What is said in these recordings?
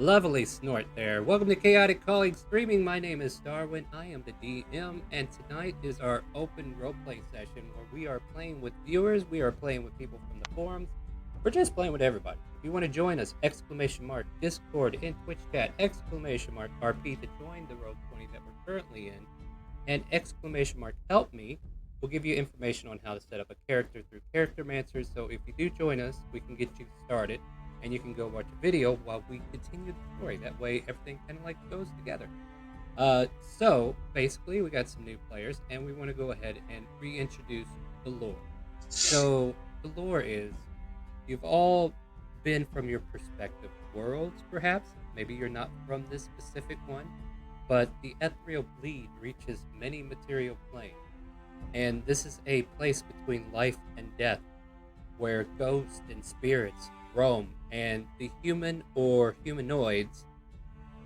Lovely snort there. Welcome to Chaotic Calling Streaming. My name is Starwind. I am the DM, and tonight is our open roleplay session where we are playing with viewers, we are playing with people from the forums, we're just playing with everybody. If you want to join us, Discord and Twitch chat, RP to join the Roll20 that we're currently in, and help me will give you information on how to set up a character through Charactermancer. So if you do join us, we can get you started. And you can go watch a video while we continue the story. That way, everything kind of like goes together. So basically, we got some new players, and we want to go ahead and reintroduce the lore. So the lore is, you've all been from your perspective worlds, perhaps. Maybe you're not from this specific one, but the ethereal bleed reaches many material planes, and this is a place between life and death, where ghosts and spirits roam, and the human or humanoids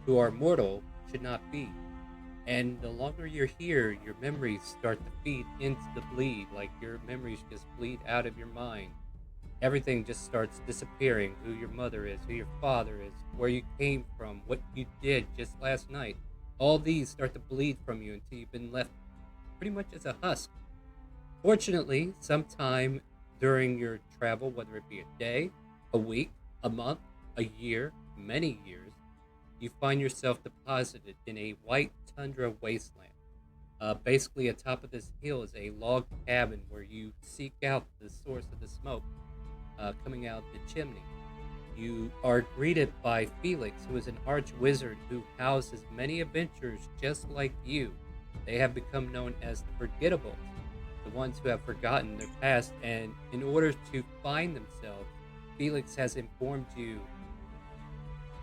who are mortal should not be. And the longer you're here, your memories start to feed into the bleed, like your memories just bleed out of your mind. Everything just starts disappearing, who your mother is, who your father is, where you came from, what you did just last night. All these start to bleed from you until you've been left pretty much as a husk. Fortunately, sometime during your travel, whether it be a day, a week, a month, a year, many years, you find yourself deposited in a white tundra wasteland. Basically, atop of this hill is a log cabin where you seek out the source of the smoke coming out the chimney. You are greeted by Felix, who is an arch wizard who houses many adventurers just like you. They have become known as the Forgettables, the ones who have forgotten their past, and in order to find themselves, Felix has informed you,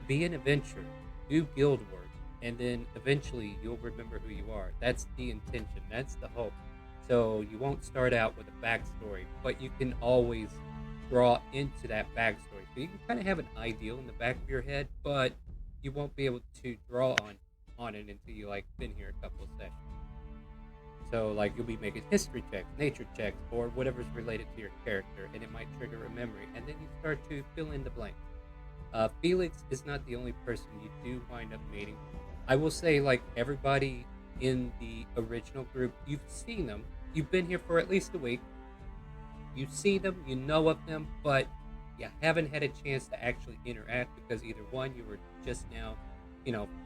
be an adventurer, do guild work, and then eventually you'll remember who you are. That's the intention, that's the hope. So you won't start out with a backstory, but you can always draw into that backstory. So you can kind of have an ideal in the back of your head, but you won't be able to draw on it until you been here a couple of sessions. So, you'll be making history checks, nature checks, or whatever's related to your character, and it might trigger a memory, and then you start to fill in the blanks. Felix is not the only person you do wind up meeting. I will say, everybody in the original group, you've seen them. You've been here for at least a week. You see them, you know of them, but you haven't had a chance to actually interact because either one, you were just now,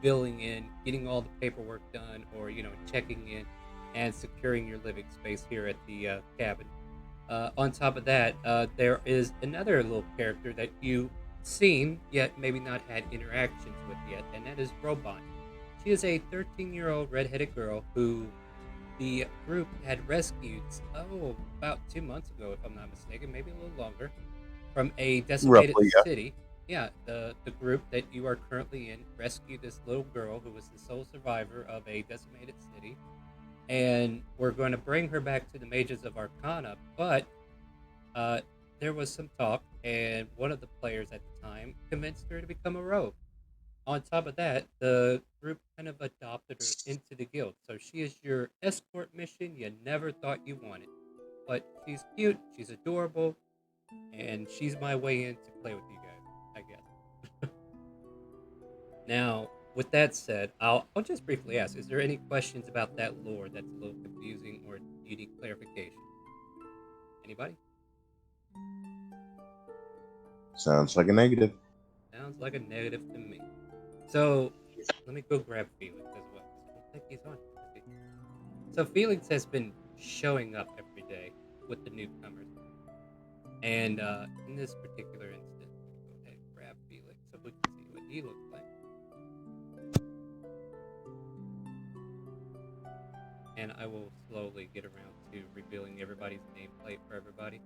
filling in, getting all the paperwork done, or, checking in and securing your living space here at the cabin. On top of that, there is another little character that you've seen, yet maybe not had interactions with yet, and that is Robot. She is a 13-year-old redheaded girl who the group had rescued, about 2 months ago, if I'm not mistaken, maybe a little longer, from a decimated Roughly, yeah. city. Yeah, the group that you are currently in rescued this little girl who was the sole survivor of a decimated city, and we're going to bring her back to the Mages of Arcana, but there was some talk, and one of the players at the time convinced her to become a rogue. On top of that, the group kind of adopted her into the guild, so she is your escort mission you never thought you wanted. But she's cute, she's adorable, and she's my way in to play with you guys, I guess. Now, with that said, I'll just briefly ask, is there any questions about that lore that's a little confusing or you need clarification? Anybody? Sounds like a negative. Sounds like a negative to me. So, let me go grab Felix as well. I don't think he's on. So Felix has been showing up every day with the newcomers. And in this particular instance, go ahead and grab Felix so we can see what he looks like. And I will slowly get around to revealing everybody's nameplate for everybody.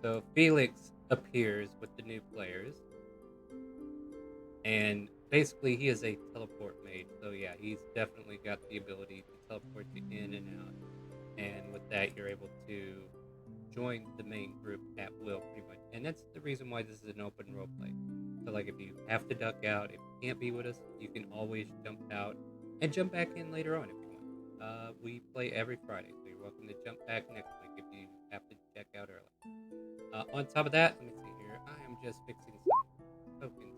So Felix appears with the new players, and basically he is a teleport mage. So yeah, he's definitely got the ability to teleport you in and out, and with that you're able to join the main group at will, pretty much. And that's the reason why this is an open roleplay. So if you have to duck out, if you can't be with us, you can always jump out and jump back in later on if you want. We play every Friday, so you're welcome to jump back next week if you have to check out early. On top of that, let me see here. I am just fixing some tokens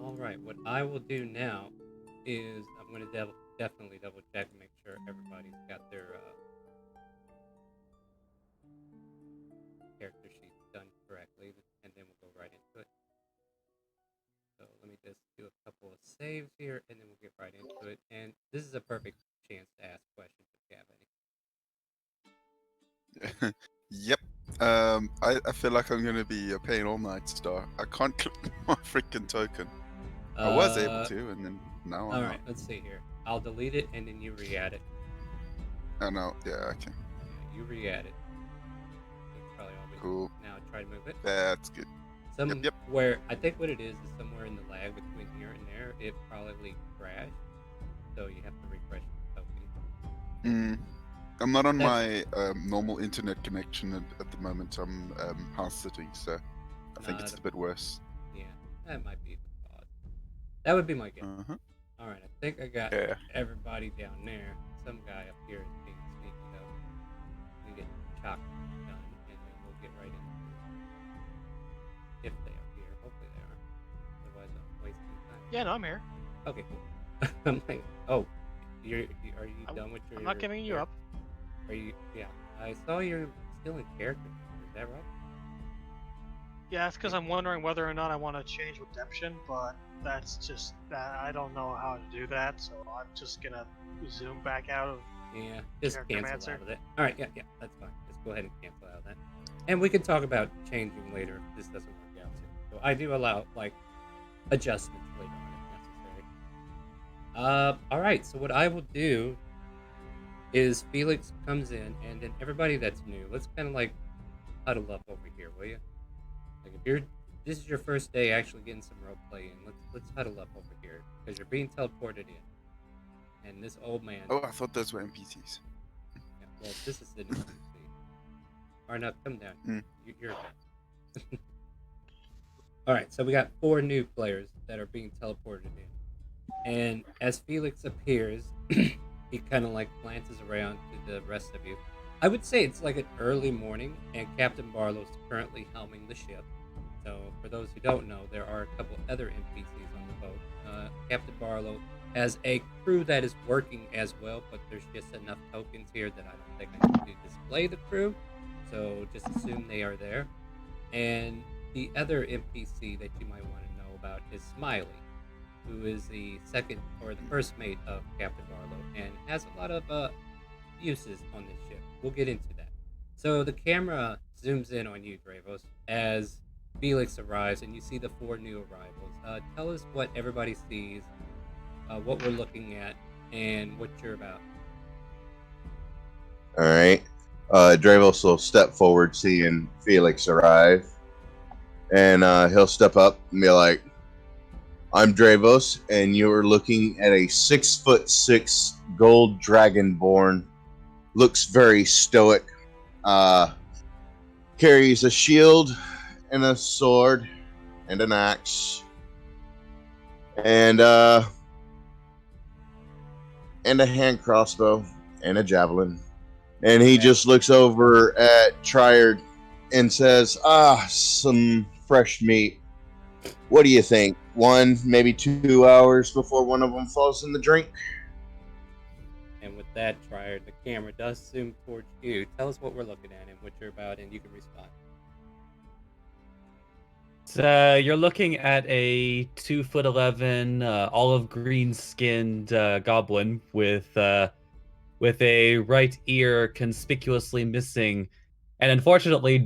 All right, what I will do now is I'm going to definitely double check and make sure everybody's got their character sheets done correctly, and then we'll go right into it. So let me just do a couple of saves here, and then we'll get right into it. And this is a perfect chance to ask questions if you have any. Yep. I feel like I'm gonna be a pain all night, Star. I can't click my freaking token. I was able to, and then now I'm all right, let's see here. I'll delete it, and then you re-add it. Oh no, yeah, okay. Yeah, you re-add it. Probably always Cool. Now try to move it. That's good. Yep. Where I think what it is somewhere in the lag between here and there, it probably crashed. So you have to refresh the token. I'm not on my normal internet connection at the moment. I'm house sitting, so I think it's a bit worse. Yeah, that might be the cause. That would be my guess. All right, I think I got everybody down there. Some guy up here is being sneaky though. We get chocolate done, and then we'll get right into it. If they are here, hopefully they are. Otherwise, I'm wasting time. Yeah, no, I'm here. Okay, cool. I'm like, oh, are you done with your? I'm not giving you up. Are you? Yeah, I saw you're still in character. Is that right? Yeah, it's because I'm wondering whether or not I want to change redemption, but that's just that I don't know how to do that, so I'm just gonna zoom back out of. Yeah, just cancel answer. out of it. All right, yeah, that's fine. Just go ahead and cancel out of that, and we can talk about changing later if this doesn't work out too. So I do allow like adjustments later on if necessary. All right. So what I will do is Felix comes in, and then everybody that's new, let's kind of like huddle up over here, will you? Like if this is your first day actually getting some role play in, let's huddle up over here because you're being teleported in, and this old man. Oh, I thought those were NPCs. Yeah, well, this is the new NPC. Or no, come down. You're done. All right, so we got 4 new players that are being teleported in, and as Felix appears. He kind of like glances around to the rest of you. I would say it's like an early morning, and Captain Barlow's currently helming the ship. So, for those who don't know, there are a couple other NPCs on the boat. Captain Barlow has a crew that is working as well, but there's just enough tokens here that I don't think I need to display the crew. So, just assume they are there. And the other NPC that you might want to know about is Smiley, who is the second or the first mate of Captain Barlow and has a lot of uses on this ship. We'll get into that. So the camera zooms in on you, Dravos, as Felix arrives and you see the 4 new arrivals. Tell us what everybody sees, what we're looking at, and what you're about. All right. Dravos will step forward seeing Felix arrive. And he'll step up and be like, I'm Dravos, and you're looking at a 6'6" gold dragonborn. Looks very stoic. Carries a shield and a sword and an axe. And a hand crossbow and a javelin. And he just looks over at Triard and says, some fresh meat. What do you think? 1, maybe 2 hours before one of them falls in the drink? And with that, Triard, the camera does zoom towards you. Tell us what we're looking at and what you're about, and you can respond. So you're looking at a 2'11", olive green-skinned goblin with a right ear conspicuously missing, and unfortunately,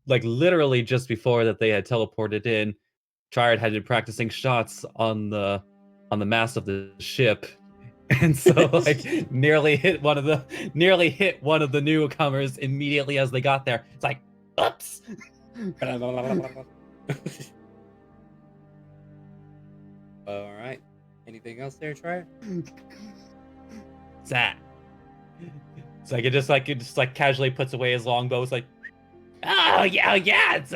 literally just before that they had teleported in, Triad had been practicing shots on the mast of the ship, and so like nearly hit one of the newcomers immediately as they got there. It's like, oops. All right. Anything else there, Triad? That. It's like it just casually puts away his longbow. It's like, oh yeah, it's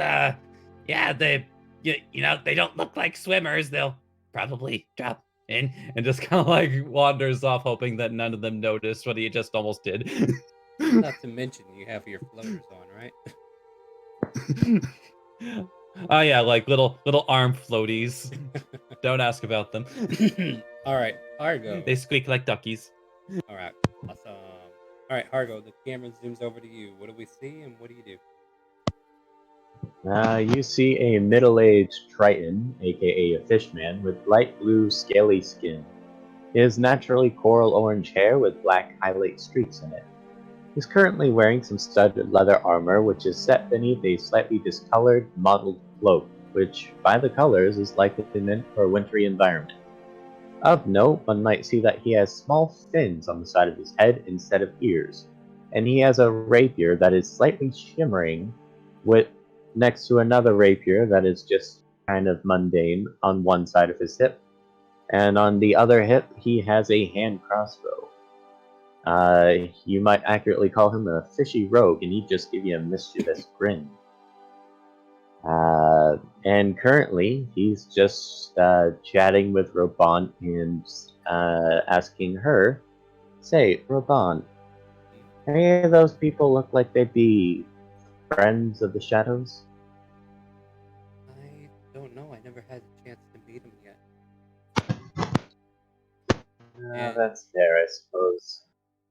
they don't look like swimmers. They'll probably drop in, and just kind of like wanders off, hoping that none of them noticed what he just almost did. Not to mention you have your floaters on, right? Oh yeah, like little arm floaties. Don't ask about them. All right, Argo. They squeak like duckies. All right, awesome. All right, Argo, the camera zooms over to you. What do we see and what do you do? You see a middle-aged Triton, aka a fishman, with light blue scaly skin. He has naturally coral orange hair with black highlight streaks in it. He's currently wearing some studded leather armor, which is set beneath a slightly discolored, mottled cloak, which, by the colors, is likely meant for a wintry environment. Of note, one might see that he has small fins on the side of his head instead of ears, and he has a rapier that is slightly shimmering, with next to another rapier that is just kind of mundane on one side of his hip, and on the other hip he has a hand crossbow. You might accurately call him a fishy rogue, and he'd just give you a mischievous grin. And currently, he's just chatting with Robon and asking her, "Say, Robon, any of those people look like they'd be friends of the shadows?" I don't know. I never had a chance to meet him yet. And- That's fair, I suppose.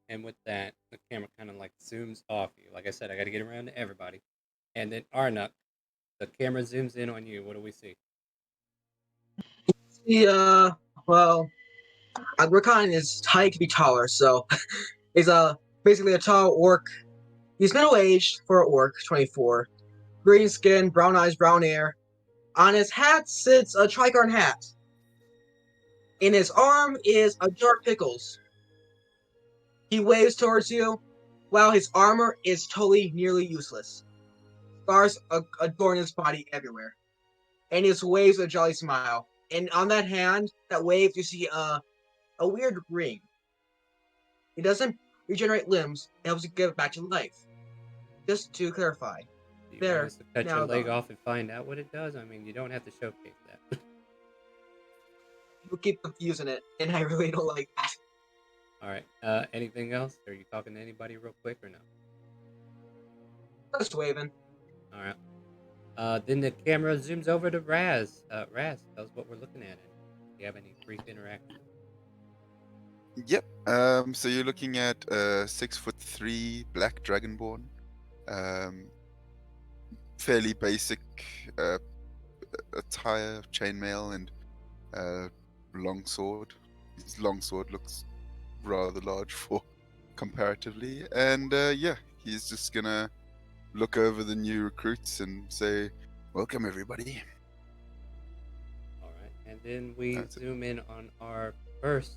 And with that, the camera kind of like zooms off you. Like I said, I got to get around to everybody. And then Arnuk, the camera zooms in on you. What do we see? Well, Rakan is height to be taller, so he's basically a tall orc. He's middle aged for an orc, 24. Green skin, brown eyes, brown hair. On his hat sits a tricorn hat. In his arm is a jar of pickles. He waves towards you, while his armor is totally nearly useless. Scars adorn his body everywhere. And he just waves a jolly smile. And on that hand, that waves, you see a weird ring. It doesn't regenerate limbs, it helps you get back to life. Just to clarify. Do you There, want us to cut now your leg gone. off and find out what it does? I mean, you don't have to showcase that. People keep confusing it, and I really don't like that. All right. Anything else? Are you talking to anybody real quick or no? Just waving. All right. Then the camera zooms over to Raz. Raz, tell us what we're looking at. Do you have any brief interaction? Yep. So you're looking at a 6'3" black dragonborn. Fairly basic attire, chainmail, and long sword. His long sword looks rather large for comparatively, and yeah, he's just gonna look over the new recruits and say, "Welcome, everybody." All right. And then we That's it. zoom in on our first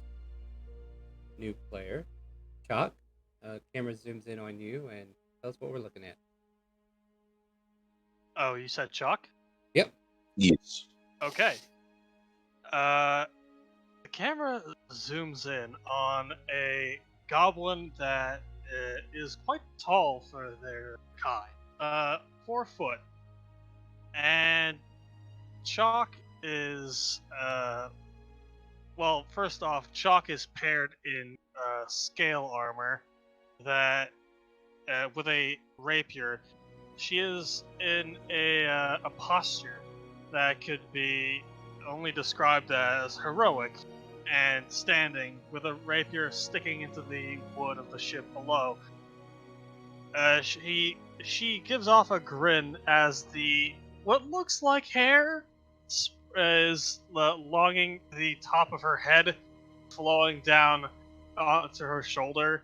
new player, Chalk. Camera zooms in on you and tell us what we're looking at. Oh, you said Chalk? Yep. Yes. Okay. The camera zooms in on a goblin that is quite tall for their kind. 4 foot. And Chalk is, well, first off, Chalk is paired in scale armor that, with a rapier. She is in a posture that could be only described as heroic, and standing with a rapier sticking into the wood of the ship below. She gives off a grin as the what looks like hair is longing the top of her head, flowing down onto her shoulder,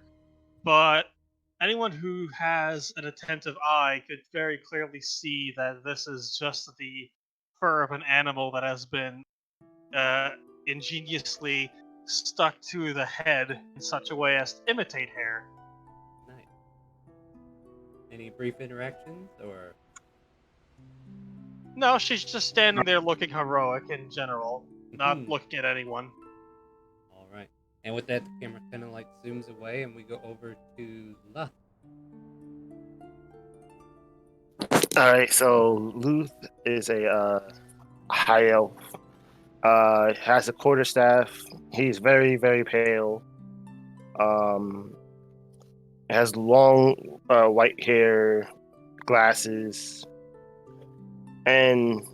but anyone who has an attentive eye could very clearly see that this is just the fur of an animal that has been ingeniously stuck to the head in such a way as to imitate hair. Nice. Any brief interactions or? No, she's just standing there looking heroic in general, not Mhm. looking at anyone. All right. And with that, the camera kind of like zooms away, and we go over to Luth. Alright, so Luth is a high elf. Has a quarterstaff. He's very, very pale. Has long white hair, glasses, and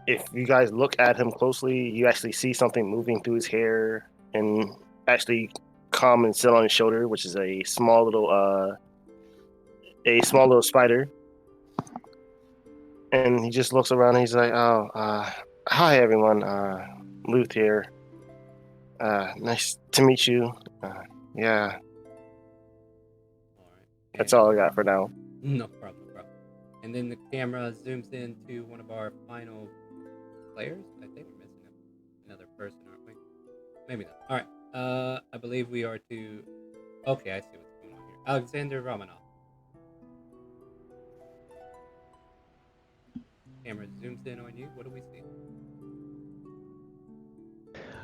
if you guys look at him closely, you actually see something moving through his hair and actually come and sit on his shoulder, which is a small little spider. And he just looks around and he's like, "Oh, hi everyone, Luth here. Nice to meet you. Yeah, All right. that's And all I got for now." no problem, no problem. And then the camera zooms into one of our final players. I think we're missing another person, aren't we? Maybe not. All right. I believe we are to. Okay, I see what's going on here. Alexander Romanov. Camera zooms in on you. What do we see?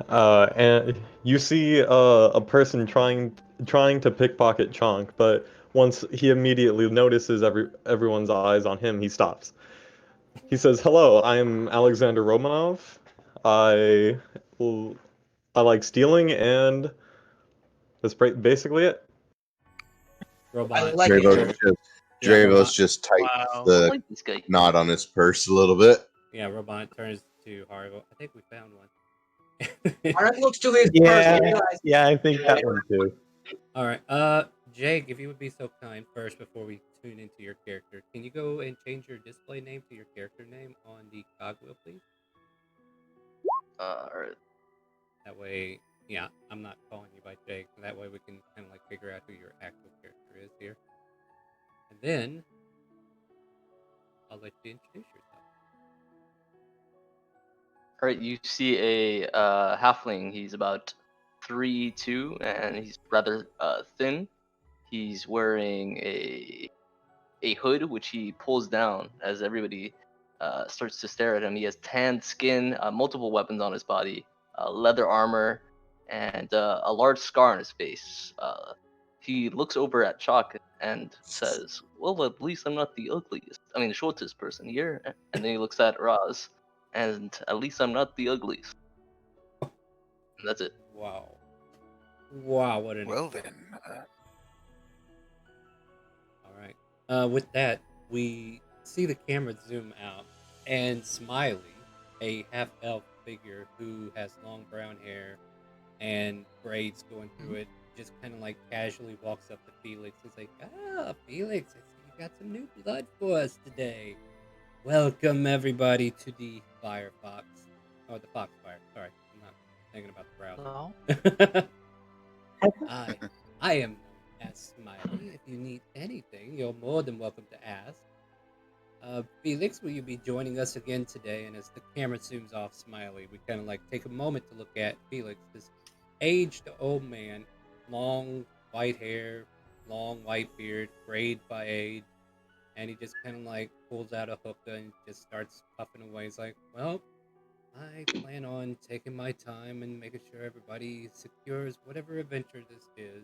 And you see a person trying to pickpocket Chonk, but once he immediately notices everyone's eyes on him, he stops. He says, "Hello, I'm Alexander Romanov. I I like stealing, and that's basically it." Robot. like it. Dravo's Yeah, Robot. just tightens Wow. I the like this guy. knot on his purse a little bit. Yeah, Robot turns to Hargo. I think we found one. Arnold looks to his purse and realizes Yeah, I think that one too. All right. Jake, if you would be so kind first before we tune into your character, can you go and change your display name to your character name on the cogwheel, please? Alright. That way, yeah, I'm not calling you by Jake. So that way we can kind of like figure out who your actual character is here. And then I'll let you introduce yourself. Alright, you see a halfling. He's about 3'2", and he's rather thin. He's wearing a hood, which he pulls down as everybody starts to stare at him. He has tanned skin, multiple weapons on his body, leather armor, and a large scar on his face. He looks over at Chalk and says, "Well, at least I'm not the shortest person here." And then he looks at Raz, and "At least I'm not the ugliest." And that's it. Wow. Wow, what an Well then, All right. With that, we see the camera zoom out, and Smiley, a half-elf figure who has long brown hair and braids going through it, just kind of like casually walks up to Felix. He's like, "Ah, Felix, I see you got some new blood for us today. Welcome everybody to the Firefox, or the Foxfire. Sorry, I'm not thinking about the browser." No. I am known as Smiley. If you need anything, you're more than welcome to ask. Felix, will you be joining us again today? And as the camera zooms off Smiley, we kind of like take a moment to look at Felix, this aged old man, long white hair, long white beard, frayed by age, and he just kind of like pulls out a hookah and just starts puffing away. He's like, "Well, I plan on taking my time and making sure everybody secures whatever adventure this is.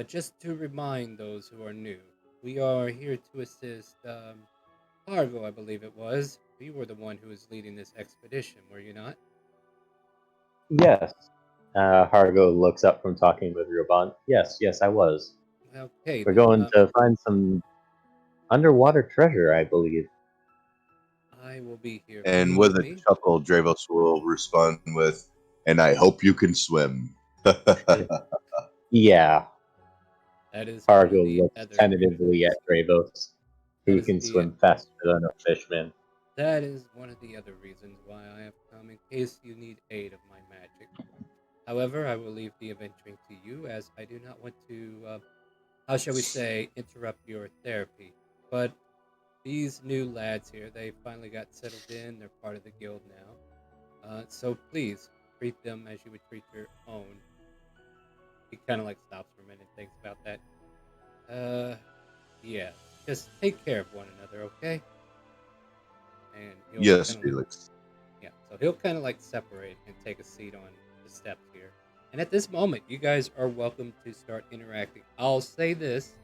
Just to remind those who are new, we are here to assist Argo, I believe it was. You were the one who was leading this expedition, were you not?" Yes. Hargo looks up from talking with Ruban. Yes, I was. Okay, We're then, going to find some underwater treasure, I believe. I will be here. And Follow with a me. chuckle, Dravos will respond with, "And I hope you can swim." Yeah. That is one of Hargo the looks other tentatively at Dravos. That He is can the- swim faster than a fishman. That is one of the other reasons why I have come, in case you need aid of my magic. However, I will leave the adventuring to you, as I do not want to, how shall we say, interrupt your therapy. But these new lads here, they finally got settled in. They're part of the guild now. So please treat them as you would treat your own. He kind of like stops for a minute and thinks about that. Yeah, just take care of one another, okay? And he'll Yes, kinda, like, Felix. yeah, so he'll kind of like separate and take a seat on the steps here. And at this moment, you guys are welcome to start interacting. I'll say this: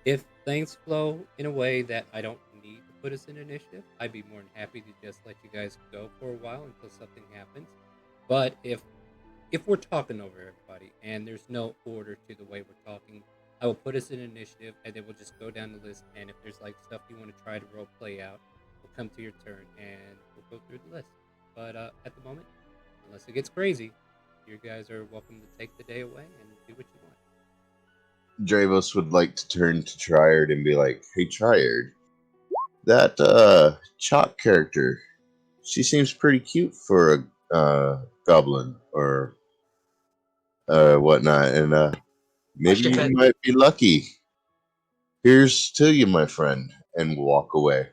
if things flow in a way that I don't need to put us in initiative, I'd be more than happy to just let you guys go for a while until something happens. But if we're talking over everybody and there's no order to the way we're talking, I will put us in initiative and then we'll just go down the list. And if there's like stuff you want to try to role play out, we'll come to your turn, and we'll go through the list. But at the moment, unless it gets crazy, you guys are welcome to take the day away and do what you want. Dravos would like to turn to Triard and be like, "Hey, Triard, that Chalk character, she seems pretty cute for a goblin or whatnot, and maybe you might be lucky. Here's to you, my friend," and walk away.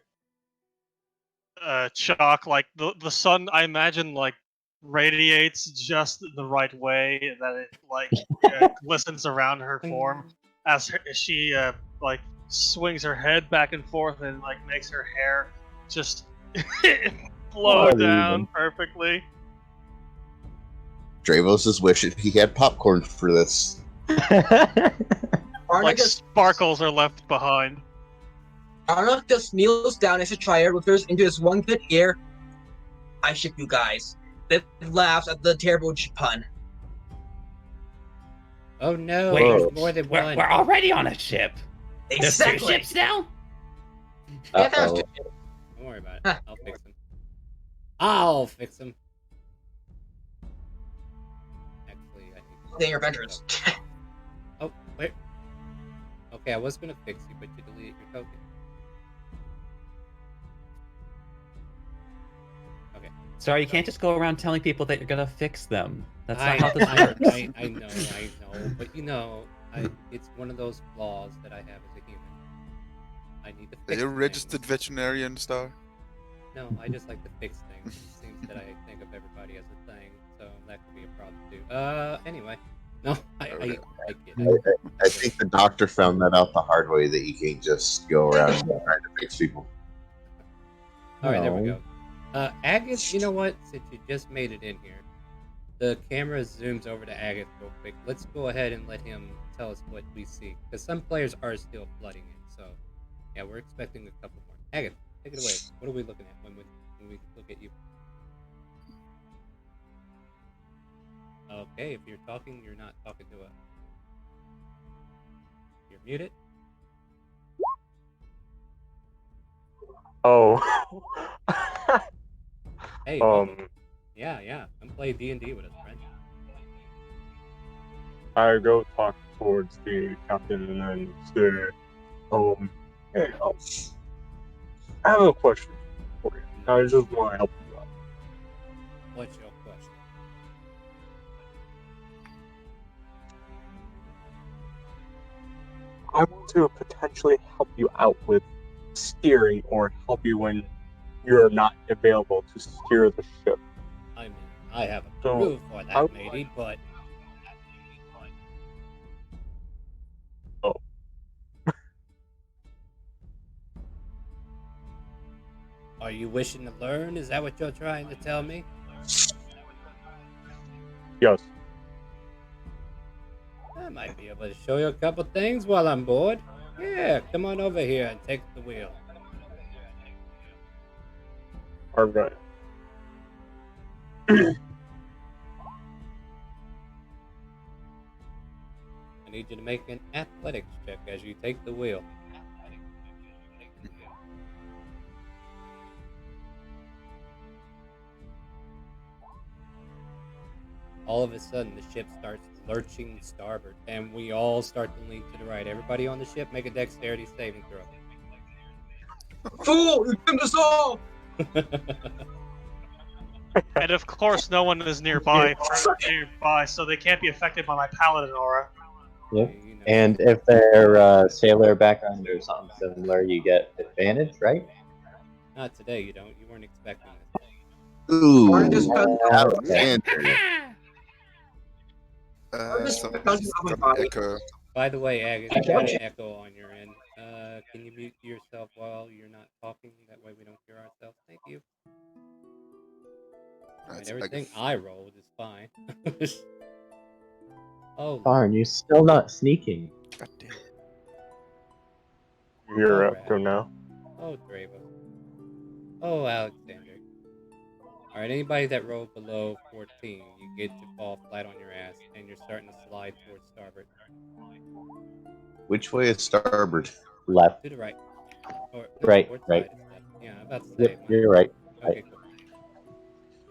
Chalk, like the sun, I imagine, like radiates just the right way that it like glistens around her form as she like swings her head back and forth and like makes her hair just flow Not down even. perfectly. Dravos is wishing he had popcorn for this. Like sparkles are left behind. Arnold just kneels down as a Triad, whispers into his one good ear, "I ship you guys." Then laughs at the terrible pun. Oh no, Wait, there's more than we're, one. we're already on a ship. There's two Exactly. ships now? Yeah, there's Uh-oh. two. Don't worry about it. I'll fix them. I'll fix them. Actually, I need Then your adventures. Oh, wait. Okay, I was gonna fix you, but you deleted your token. Okay. Sorry, you can't just go around telling people that you're gonna fix them. That's I, not how this works. I know, but you know, it's one of those flaws that I have as a human. I need to Are fix you a things. registered veterinarian, Star? No, I just like to fix things. It seems that I think of everybody as a thing, so that could be a problem too. Anyway, no, I get it. I think the doctor found that out the hard way, that you can't just go around trying to fix people. All right, there we No. go. Agus, you know what? Since you just made it in here, the camera zooms over to Agus real quick. Let's go ahead and let him tell us what we see, because some players are still flooding in. So, yeah, we're expecting a couple more. Agus, take it away. What are we looking at when we look at you? Okay, if you're talking, you're not talking to us. You're muted. Oh. Hey, welcome. Yeah. Come play D&D with us, friend. I go talk towards the captain and then say, hey, I have a question for you. I just want to help you out. What's your question? I want to potentially help you out with steering or help you when you're not available to steer the ship. I mean, I have a So, crew for how- that, matey, but... Oh. Are you wishing to learn? Is that what you're trying to tell me? Yes. I might be able to show you a couple things while I'm bored. Yeah, come on over here and take the wheel. Alright. I need you to make an athletics check as you take the wheel. All of a sudden, the ship starts lurching starboard, and we all start to lean to the right. Everybody on the ship, make a dexterity saving throw. Fool! You doomed us all! And of course, no one is nearby, so they can't be affected by my paladin aura. Yep. You know. And if they're sailor background or something similar, you get advantage, right? Not today, you don't. You weren't expecting this. Ooh, Or just Alexander. Somebody's got an echo. By the way, Agus, you got an echo on your end. Can you mute yourself while you're not talking? That way we don't hear ourselves. Thank you. And everything I rolled is fine. Oh, Darn, you're still not sneaking. God damn. You're Alright. up to now. oh, Dravo. Oh, Alexander. Alright, anybody that rolled below 14, you get to fall flat on your ass, and you're starting to slide towards starboard. Which way is starboard? Left. To the right. Or Right, towards right. side is left. Yeah, I'm about to say. Yep, you're right. Okay, cool.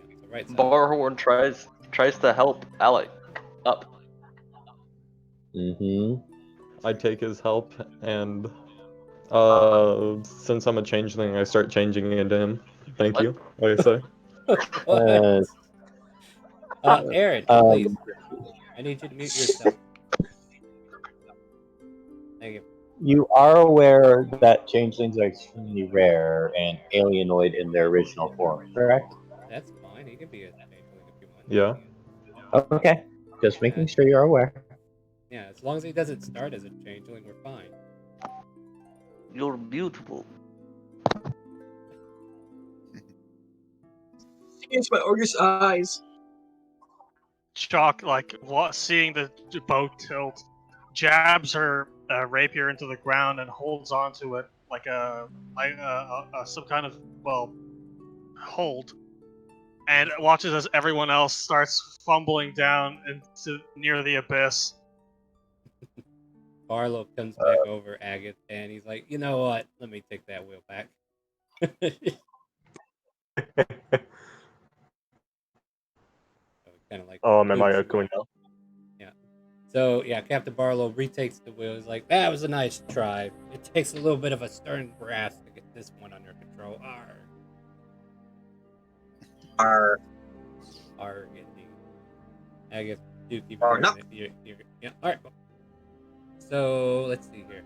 Yeah, so right side. Barhorn tries to help Alec up. Mm-hmm. I take his help, and since I'm a changeling, I start changing into him. Thank What? you. What do you say? What? Aaron, please. Um, I need you to mute yourself. Thank you. you are aware that changelings are extremely rare and alienoid in their original form, correct? That's fine. He can be a changeling if you want. Yeah. Okay, just making sure you're aware. Yeah, as long as he doesn't start as a changeling, we're fine. You're beautiful. It's my ogre's eyes. Chalk, like seeing the boat tilt, jabs her rapier into the ground and holds onto it like some kind of hold, and watches as everyone else starts fumbling down into near the abyss. Barlow comes back over Agate, and he's like, you know what? Let me take that wheel back. Kind of like. Am I boots him echoing up. now? Yeah. So yeah, Captain Barlow retakes the wheel. He's like, that was a nice try. It takes a little bit of a stern grasp to get this one under control. Arr. Are Arr, indeed. I guess do keep Oh, it. no. Yeah. All right. Cool. So let's see here.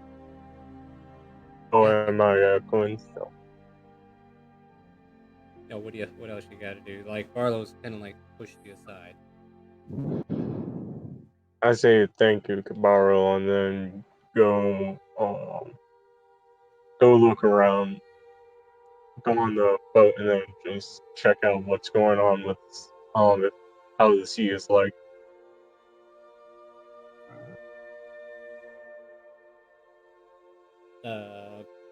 Or am I echoing still? No, what else you got to do? Like Barlow's kind of like pushed you aside. I say thank you, Kabaro, and then go look around, go on the boat, and then just check out what's going on with how the sea is like.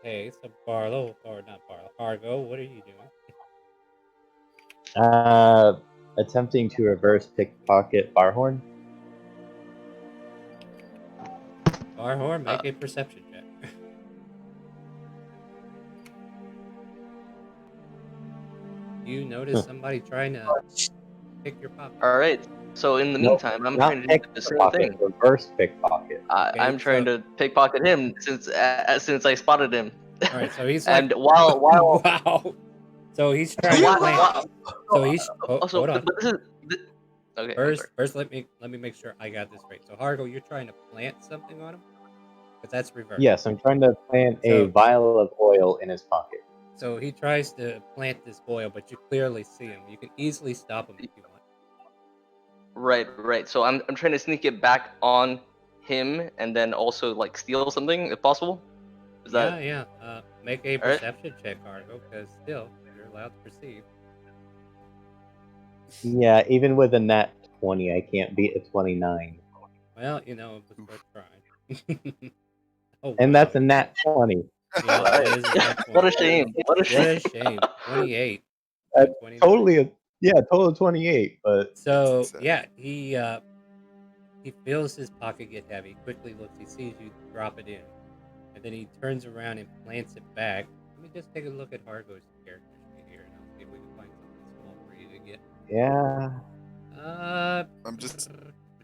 Okay, so Barlow, or not Barlow, Hargo, what are you doing? Attempting to reverse pickpocket Barhorn. Barhorn, make a perception check. You notice somebody trying to pick your pocket. All right. So in the meantime, I'm trying to do the same thing. Reverse pickpocket. I'm trying to pickpocket him since I spotted him. All right, so he's and like, while wow. So he's trying to plant. So he's hold on. But this is okay. First, let me make sure I got this right. So Hargo, you're trying to plant something on him, because that's reverse. Yes, I'm trying to plant a vial of oil in his pocket. So he tries to plant this oil, but you clearly see him. You can easily stop him if you want. Right. So I'm trying to sneak it back on him, and then also like steal something if possible. Is that? Yeah. Make a perception check, Hargo, because still you're allowed to perceive. Yeah, even with a nat 20, I can't beat a 29. Well, it was worth trying. And that's a nat 20. Yeah, that is a nat 20. What a shame. What a shame. 28. Totally total 28. But so yeah, he feels his pocket get heavy. Quickly looks, he sees you drop it in, and then he turns around and plants it back. Let me just take a look at Hargo's character sheet here, and I'll see if we can find something small for you to get. Yeah. I'm just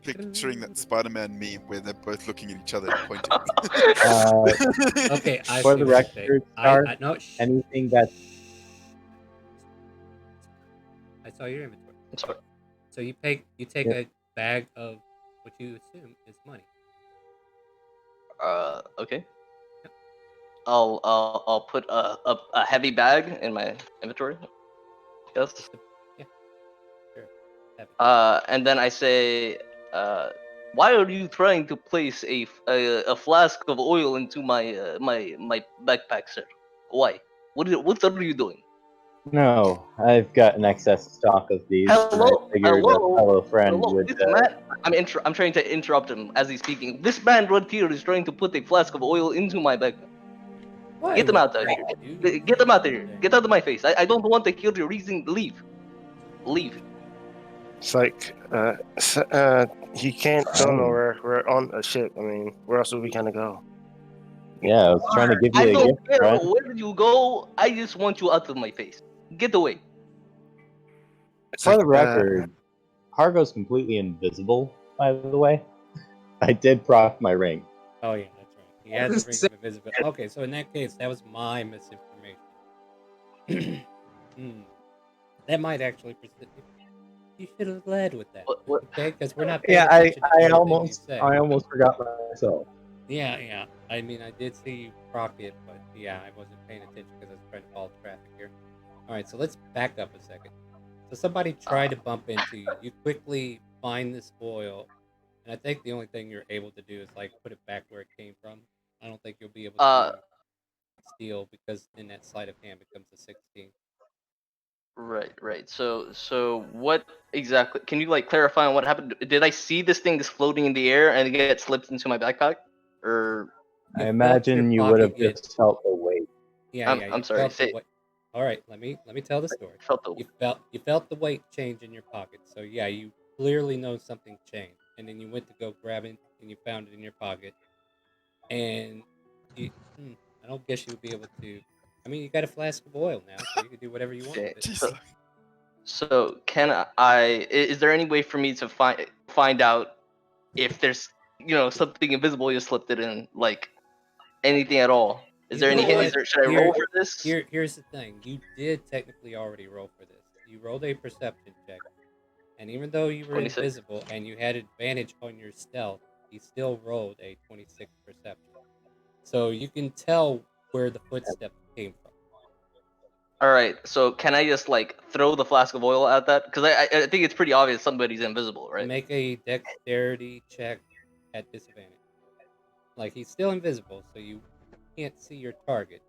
picturing that Spider-Man meme where they're both looking at each other and pointing. Okay, for the record, anything that I saw your inventory. I'm sorry. So you take a bag of what you assume is money. Okay. I'll put a heavy bag in my inventory. Yes. Yeah. Sure. And then I say, why are you trying to place a flask of oil into my my backpack, sir? Why? What are you doing? No, I've got an excess stock of these. Hello, and I figured a fellow friend would. This man, I'm trying to interrupt him as he's speaking. This man right here is trying to put a flask of oil into my backpack. Get him out of here. Get him out of here. Get out of my face. I don't want to hear your reason. Leave. It's like, he can't go nowhere. We're on a ship. I mean, where else are we gonna go? Yeah, I was trying to give I you a don't gift, care friend. where you go. I just want you out of my face. Get away. It's For like the record, Hargo's completely invisible, by the way. I did proc my ring. Oh yeah, that's right. He has a ring of invisibility. Okay, so in that case, that was my misinformation. Hmm. That might actually persist. You should have led with that. What? Okay, because we're not paying Yeah, attention to everything you say. I almost forgot myself. Yeah. I mean, I did see you proc it, but yeah, I wasn't paying attention because I was trying to follow traffic here. All right, so let's back up a second. So somebody tried to bump into you. You quickly find this oil, and I think the only thing you're able to do is like put it back where it came from. I don't think you'll be able Uh, to steal because then that sleight of hand becomes a 16. right. So what exactly? Can you like clarify on what happened? Did I see this thing just floating in the air and it get slipped into my backpack? Or I You felt your imagine you would pocket have get just felt the weight. yeah, I'm yeah. I'm You sorry. felt the Say weight. All right, let me tell the story. felt the You felt the weight change in your pocket. So yeah, you clearly know something changed, and then you went to go grab it, and you found it in your pocket, and you, hmm, I don't guess you would be able to. I mean, you got a flask of oil now, so you can do whatever you want okay. with it. Jeez, So can is there any way for me to find out if there's something invisible you slipped it in, like anything at all? Is You there know any hint? what? Should I roll for this? Here's the thing. You did technically already roll for this. You rolled a perception check. And even though you were 26. invisible and you had advantage on your stealth, you still rolled a 26 perception. So you can tell where the footsteps came from. All right. So can I just like throw the flask of oil at that? Because I think it's pretty obvious somebody's invisible, right? Make a dexterity check at disadvantage. Like he's still invisible, so you can't see your target.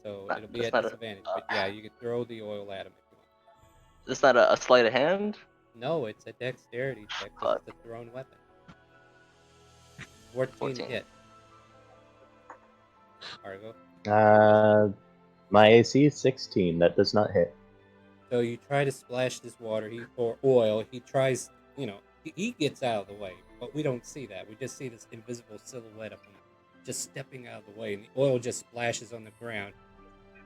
So it'll be That's at not a disadvantage. But yeah, you can throw the oil at him if you want. that's not a sleight of hand. No, it's a dexterity check because it's a thrown weapon. 14 14. hit. Argo. My AC is 16. That does not hit. So you try to splash this water, or oil. He tries, he gets out of the way, but we don't see that. We just see this invisible silhouette of him just stepping out of the way, and the oil just splashes on the ground.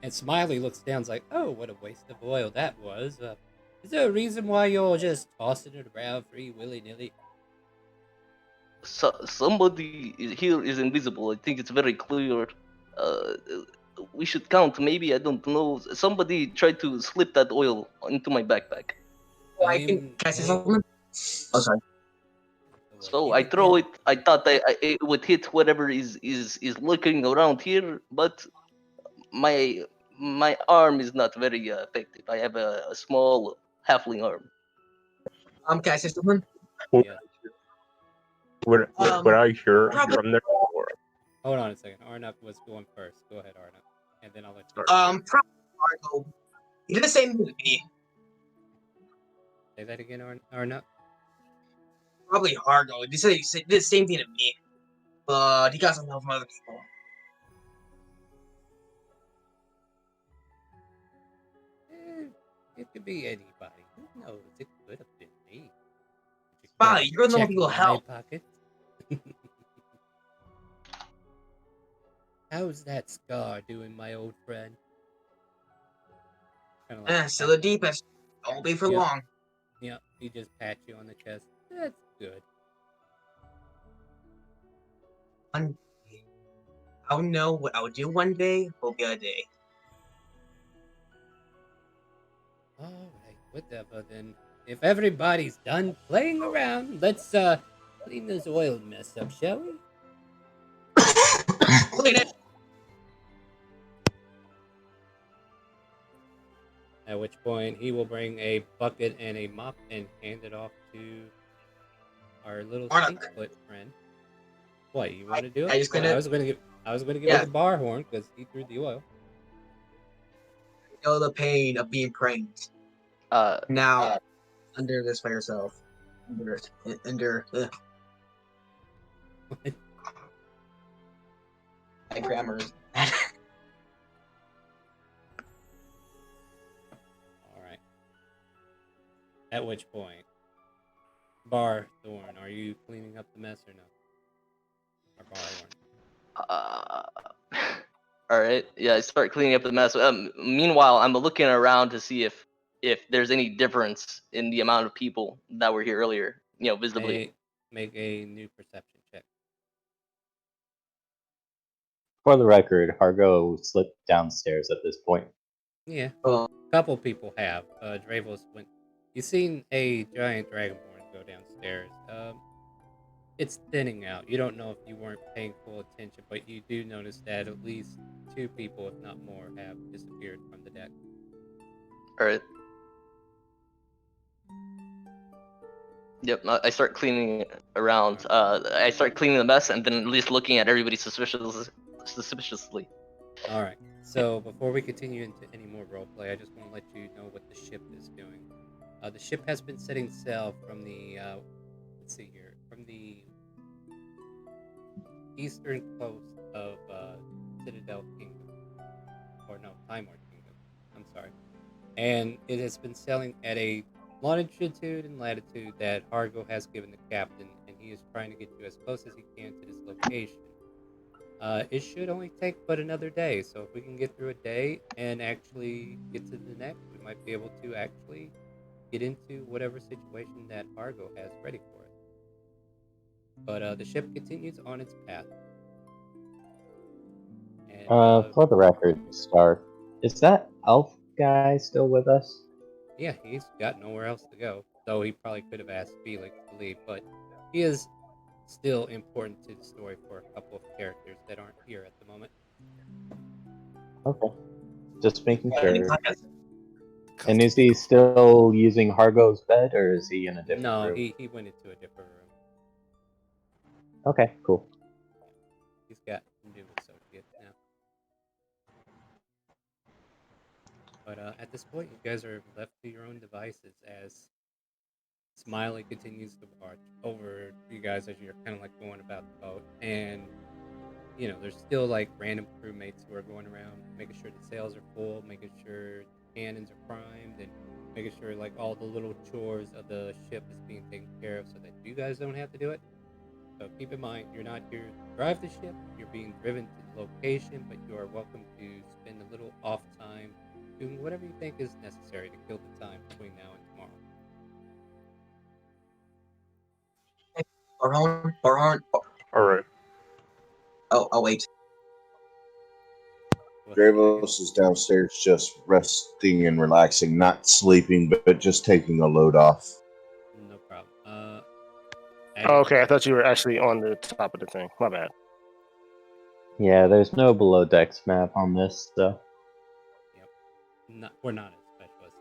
And Smiley looks down, and is like, "Oh, what a waste of oil that was. Is there a reason why you're just tossing it around free willy nilly?" So somebody here is invisible. I think it's very clear. Uh, we should count. Maybe I don't know. Somebody tried to slip that oil into my backpack. Can I say something? Oh, sorry. So I throw it. I thought it would hit whatever is lurking around here, but my arm is not very effective. I have a small halfling arm. Can I say something? Yeah. Would I hear probably- from there? Or... Hold on a second. Arnott was going first. Go ahead, Arnott, and then I'll let you. Probably Argo. He did the same thing to me. Say that again, Arnott. Probably Argo. He did the same thing to me, but he got some help from other people. It could be anybody. Who knows? It could have been me. Wow, you're the one Check people my help. pocket. How's that scar doing, my old friend? Still the deepest. Don't be for long. Yep, he just pats you on the chest. That's good. I'll know what I'll do one day will be a day. Alright, whatever then. If everybody's done playing around, let's clean this oil mess up, shall we? Clean it. At which point he will bring a bucket and a mop and hand it off to our little Stinkfoot friend. What, you want to do it? I was gonna give it the bar horn because he threw the oil. Know the pain of being pranked. Now, under this by yourself. Under. What? My grammar is Alright. At which point, Bar Thorn, are you cleaning up the mess or no? Or Bar Uh, all right. Yeah, I start cleaning up the mess. Meanwhile, I'm looking around to see if there's any difference in the amount of people that were here earlier. Visibly. Make a new perception check. For the record, Hargo slipped downstairs at this point. Yeah, Oh. a couple people have. Dravos went. You've seen a giant dragonborn go downstairs. It's thinning out. You don't know if you weren't paying full attention, but you do notice that at least 2 people, if not more, have disappeared from the deck. All right. Yep. I start cleaning around. I start cleaning the mess, and then at least looking at everybody suspiciously. All right. So before we continue into any more roleplay, I just want to let you know what the ship is doing. The ship has been setting sail from the let's see here, from the eastern coast of Citadel Kingdom, or no, Timor Kingdom. I'm sorry, and it has been sailing at a longitude and latitude that Hargo has given the captain, and he is trying to get you as close as he can to this location. It should only take but another day, so if we can get through a day and actually get to the next, we might be able to actually get into whatever situation that Hargo has ready for it. But the ship continues on its path. And, For the record, Star, is that elf guy still with us? yeah, he's got nowhere else to go, though he probably could have asked Felix to leave, but he is still important to the story for a couple of characters that aren't here at the moment. Okay. Just making Yeah, sure. anytime. And is he still using Hargo's bed, or is he in a different No, room? he went into a different room. Okay, cool. He's got new associates now. But at this point, you guys are left to your own devices as Smiley continues to watch over you guys as you're kind of like going about the boat. And, there's still like random crewmates who are going around making sure the sails are full, making sure the cannons are primed, and making sure like all the little chores of the ship is being taken care of so that you guys don't have to do it. So keep in mind, you're not here to drive the ship, you're being driven to the location, but you are welcome to spend a little off time doing whatever you think is necessary to kill the time between now and tomorrow. Barhorn. All right. Oh, I'll wait. Dravos is downstairs just resting and relaxing, not sleeping, but just taking a load off. No problem. Oh, okay, I thought you were actually on the top of the thing. My bad. Yeah, there's no below decks map on this, so. Yep. We're not as specialists,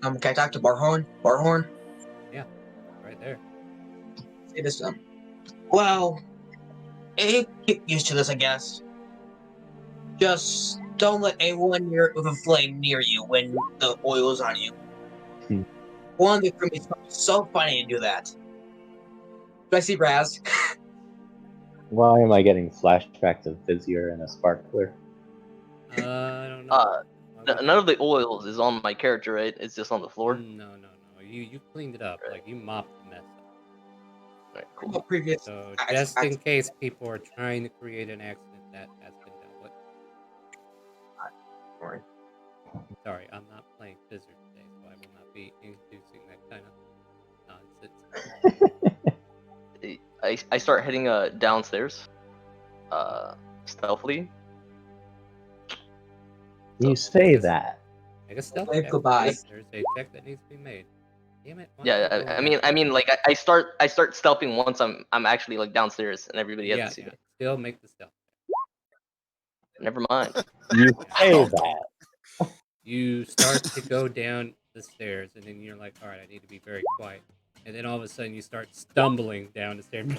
Can I talk to Barhorn? Barhorn? Yeah, right there. Say this. Well, you get used to this, I guess. Just don't let anyone with a flame near you when the oil is on you. One of the crewmates found it so funny to do that. Do I see Raz? Why am I getting flashbacks of Vizier and a sparkler? I don't know. None of the oils is on my character, right? It's just on the floor. No. You cleaned it up. Like you mopped the mess up. Right, cool. Previous. So just in case people are trying to create an accident, that has been dealt with. Sorry, I'm not playing Fizzard today, so I will not be introducing that kind of nonsense. I start heading downstairs, stealthily. You say that. Make a stealth Wave check. goodbye. There's a check that needs to be made. Damn it. why Yeah, am I I mean, like I start stealthing once I'm actually like downstairs and everybody has to see me. Still make the stealth. Never mind. You say that. You start to go down the stairs, and then you're like, all right, I need to be very quiet. And then all of a sudden, you start stumbling down the stairs,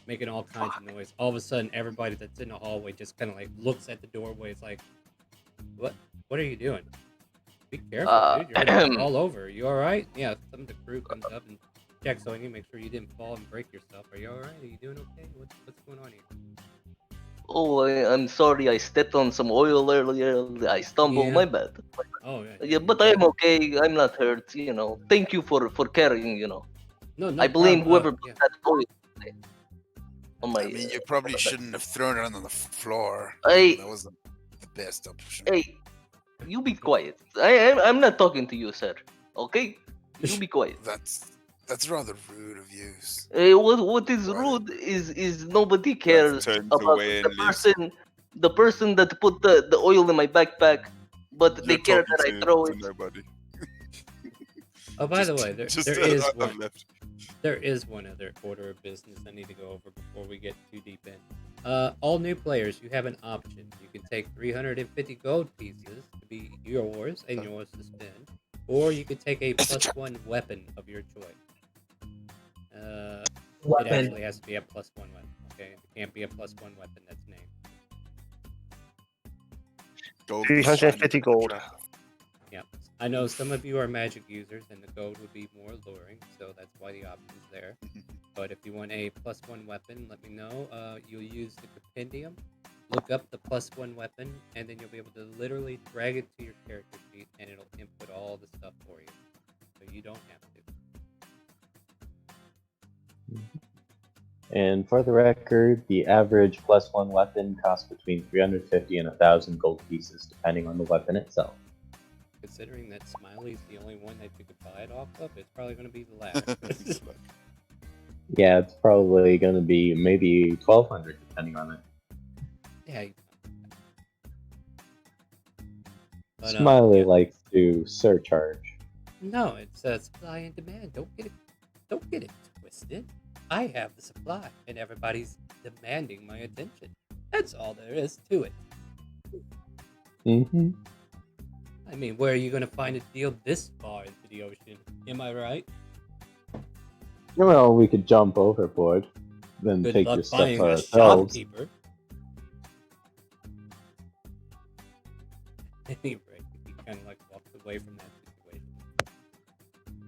making all kinds of noise. All of a sudden, everybody that's in the hallway just kind of like looks at the doorway. It's like, what are you doing? Be careful, dude. You're gonna fall over. You all right? Yeah, some of the crew comes up and checks on you, make sure you didn't fall and break yourself. Are you all right? Are you doing okay? What's going on here? Oh, I'm sorry. I stepped on some oil earlier. I stumbled. Yeah. My bad. Oh yeah. Yeah, but I'm okay. I'm not hurt. Thank you for caring. No I blame problem. whoever put that oil on my. I mean, you probably shouldn't have thrown it on the floor. Hey, That wasn't the best option. hey, you be quiet. I'm not talking to you, sir. Okay, you be quiet. That's rather rude of you. What is rude is nobody cares turns about away the and leaves. person that put the oil in my backpack, but they You're care talking that I to throw it. nobody. Oh, by the way, there I've one. left. There is one other order of business I need to go over before we get too deep in. All new players, you have an option. You can take 350 gold pieces to be yours and yours to spend, or you could take a +1 weapon of your choice. It Weapon. actually has to be a +1 weapon. Okay, it can't be a +1 weapon that's named. Gold 350 gold. Yeah, I know some of you are magic users, and the gold would be more alluring, so that's why the option's there. But if you want a +1 weapon, let me know. You'll use the compendium, look up the +1 weapon, and then you'll be able to literally drag it to your character sheet, and it'll input all the stuff for you, so you don't have to. And for the record, the average +1 weapon costs between 350 and 1,000 gold pieces, depending on the weapon itself. Considering that Smiley's the only one that you could buy it off of, it's probably going to be the latter. Yeah, it's probably going to be maybe 1,200, depending on it. Yeah. But, Smiley yeah. likes to surcharge. No, it's supply and demand. Don't get it twisted. I have the supply, and everybody's demanding my attention. That's all there is to it. Mm-hmm. I mean, where are you going to find a deal this far into the ocean? Am I right? Well, we could jump overboard, then Good take luck your stuff buying for a ourselves. shopkeeper. Anyway, he kind of like walked away from that situation.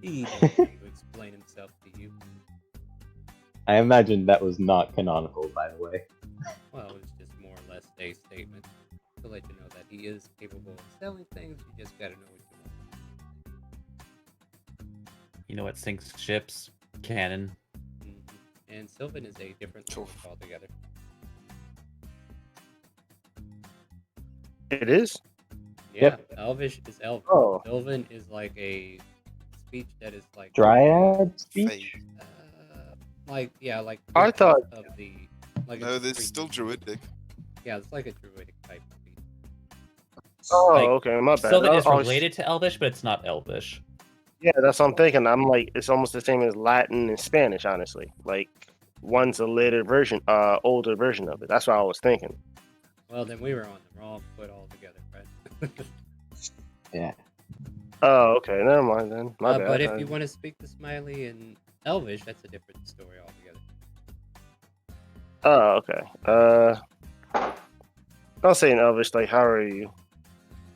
He didn't need to explain himself to you. I imagine that was not canonical, by the way. Well, it was just more or less a statement to let you know that he is capable of selling things. You just gotta know what you want. You know what sinks ships? Cannon. And Sylvan is a different source altogether. It is? Yeah, Elvish is Elvish. Oh. Sylvan is like a speech that is like Dryad speech? like I thought of the like No, it's this is still druidic. Yeah, it's like a druidic type speech. Oh, Like, okay, my bad. Sylvan is I was- related to Elvish, but it's not Elvish. Yeah, that's what I'm thinking. I'm like, it's almost the same as Latin and Spanish, honestly. Like, one's a later version, older version of it. That's what I was thinking. Well, then we were on the wrong foot altogether, right? Yeah. Oh, okay, never mind then. My bad. But if you want to speak to Smiley and Elvish, that's a different story altogether. Oh, okay. I'll say in Elvish, like, how are you?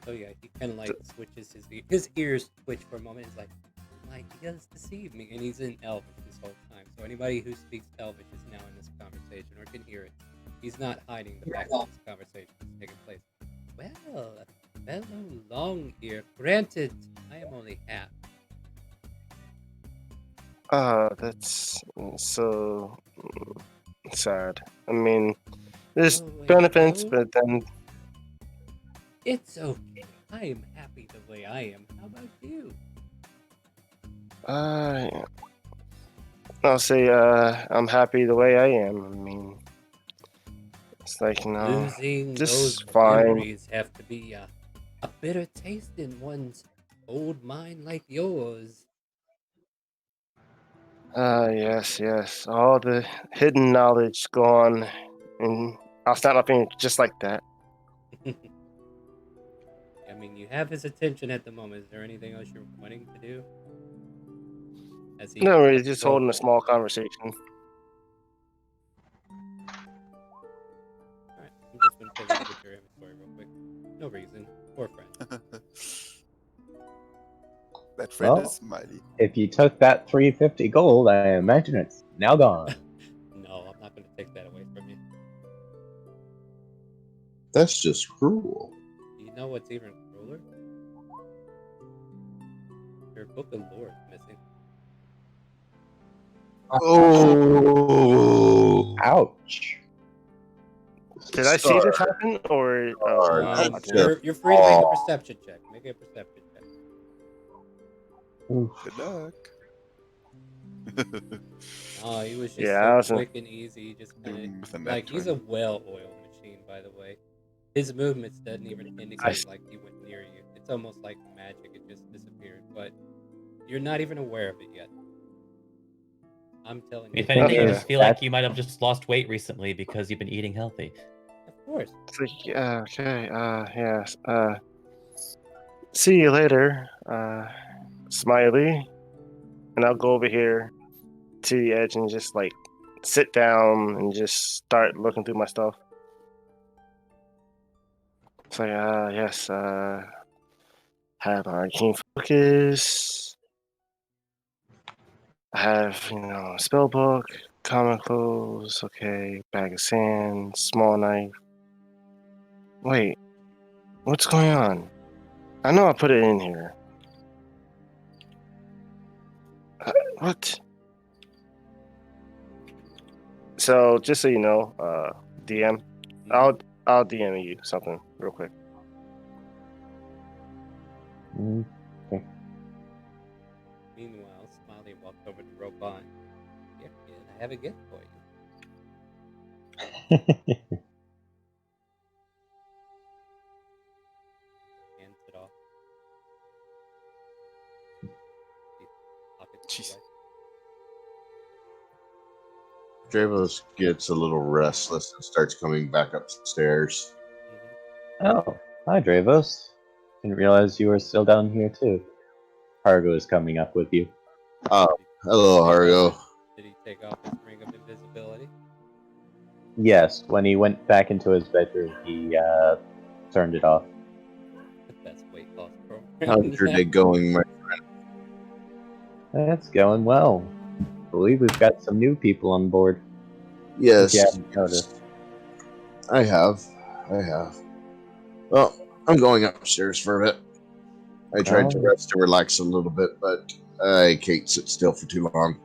So yeah, he kind of like switches his ears twitch for a moment. He's like, he does deceive me, and he's in Elvish this whole time. So anybody who speaks Elvish is now in this conversation or can hear it. He's not hiding the fact that this conversation is taking place. Well, fellow long ear, granted, I am only half. That's so sad. I mean, there's benefits, but then It's okay. I am happy the way I am. How about you? I'll say I'm happy the way I am. I mean, it's like Losing just those fine. memories have to be a bitter taste in one's old mind like yours. Yes. All the hidden knowledge gone, and I'll snap my fingers just like that. I mean, you have his attention at the moment. Is there anything else you're wanting to do? No, really, just holding a small conversation. Alright, I'm just going to take a look at your inventory real quick. No reason. Or friend. That friend Well, is Smiley. if you took that 350 gold, I imagine it's now gone. No, I'm not going to take that away from you. That's just cruel. You know what's even crueler? Your book of lore is missing. Oh. much. Did I see this happen, or I didn't? You're free to make a perception check. Make a perception check. Oof. Good luck. Oh, he was just Yeah, so quick and easy. He just With a kind of net like he's a 20. well-oiled machine, by the way. His movements doesn't even indicate like he went near you. It's almost like magic; it just disappeared. But you're not even aware of it yet. I'm telling you. If anything, you Okay. just feel like you might have just lost weight recently because you've been eating healthy. Of course. Okay. Yes. See you later, Smiley. And I'll go over here to the edge and just like sit down and just start looking through my stuff. It's like, yes, have arcane focus. I have, spell book, common clothes, okay, bag of sand, small knife. Wait, what's going on? I know I put it in here. What? So just so you know, DM, I'll DM you something real quick. Okay. Meanwhile, Smiley walked over to Robot. Yeah, kid, I have a gift for you. Hands it off. Pockets Jeez. away. Dravos gets a little restless and starts coming back upstairs. Oh, hi, Dravos. Didn't realize you were still down here too. Hargo is coming up with you. Oh, hello, Hargo. Did he take off his ring of invisibility? Yes, when he went back into his bedroom, he turned it off. The best weight loss program. How's your day going, my friend? It's going well. I believe we've got some new people on board. Yes, If you haven't noticed. I have. Well, I'm going upstairs for a bit. I tried to Oh. rest and relax a little bit, but I can't sit still for too long.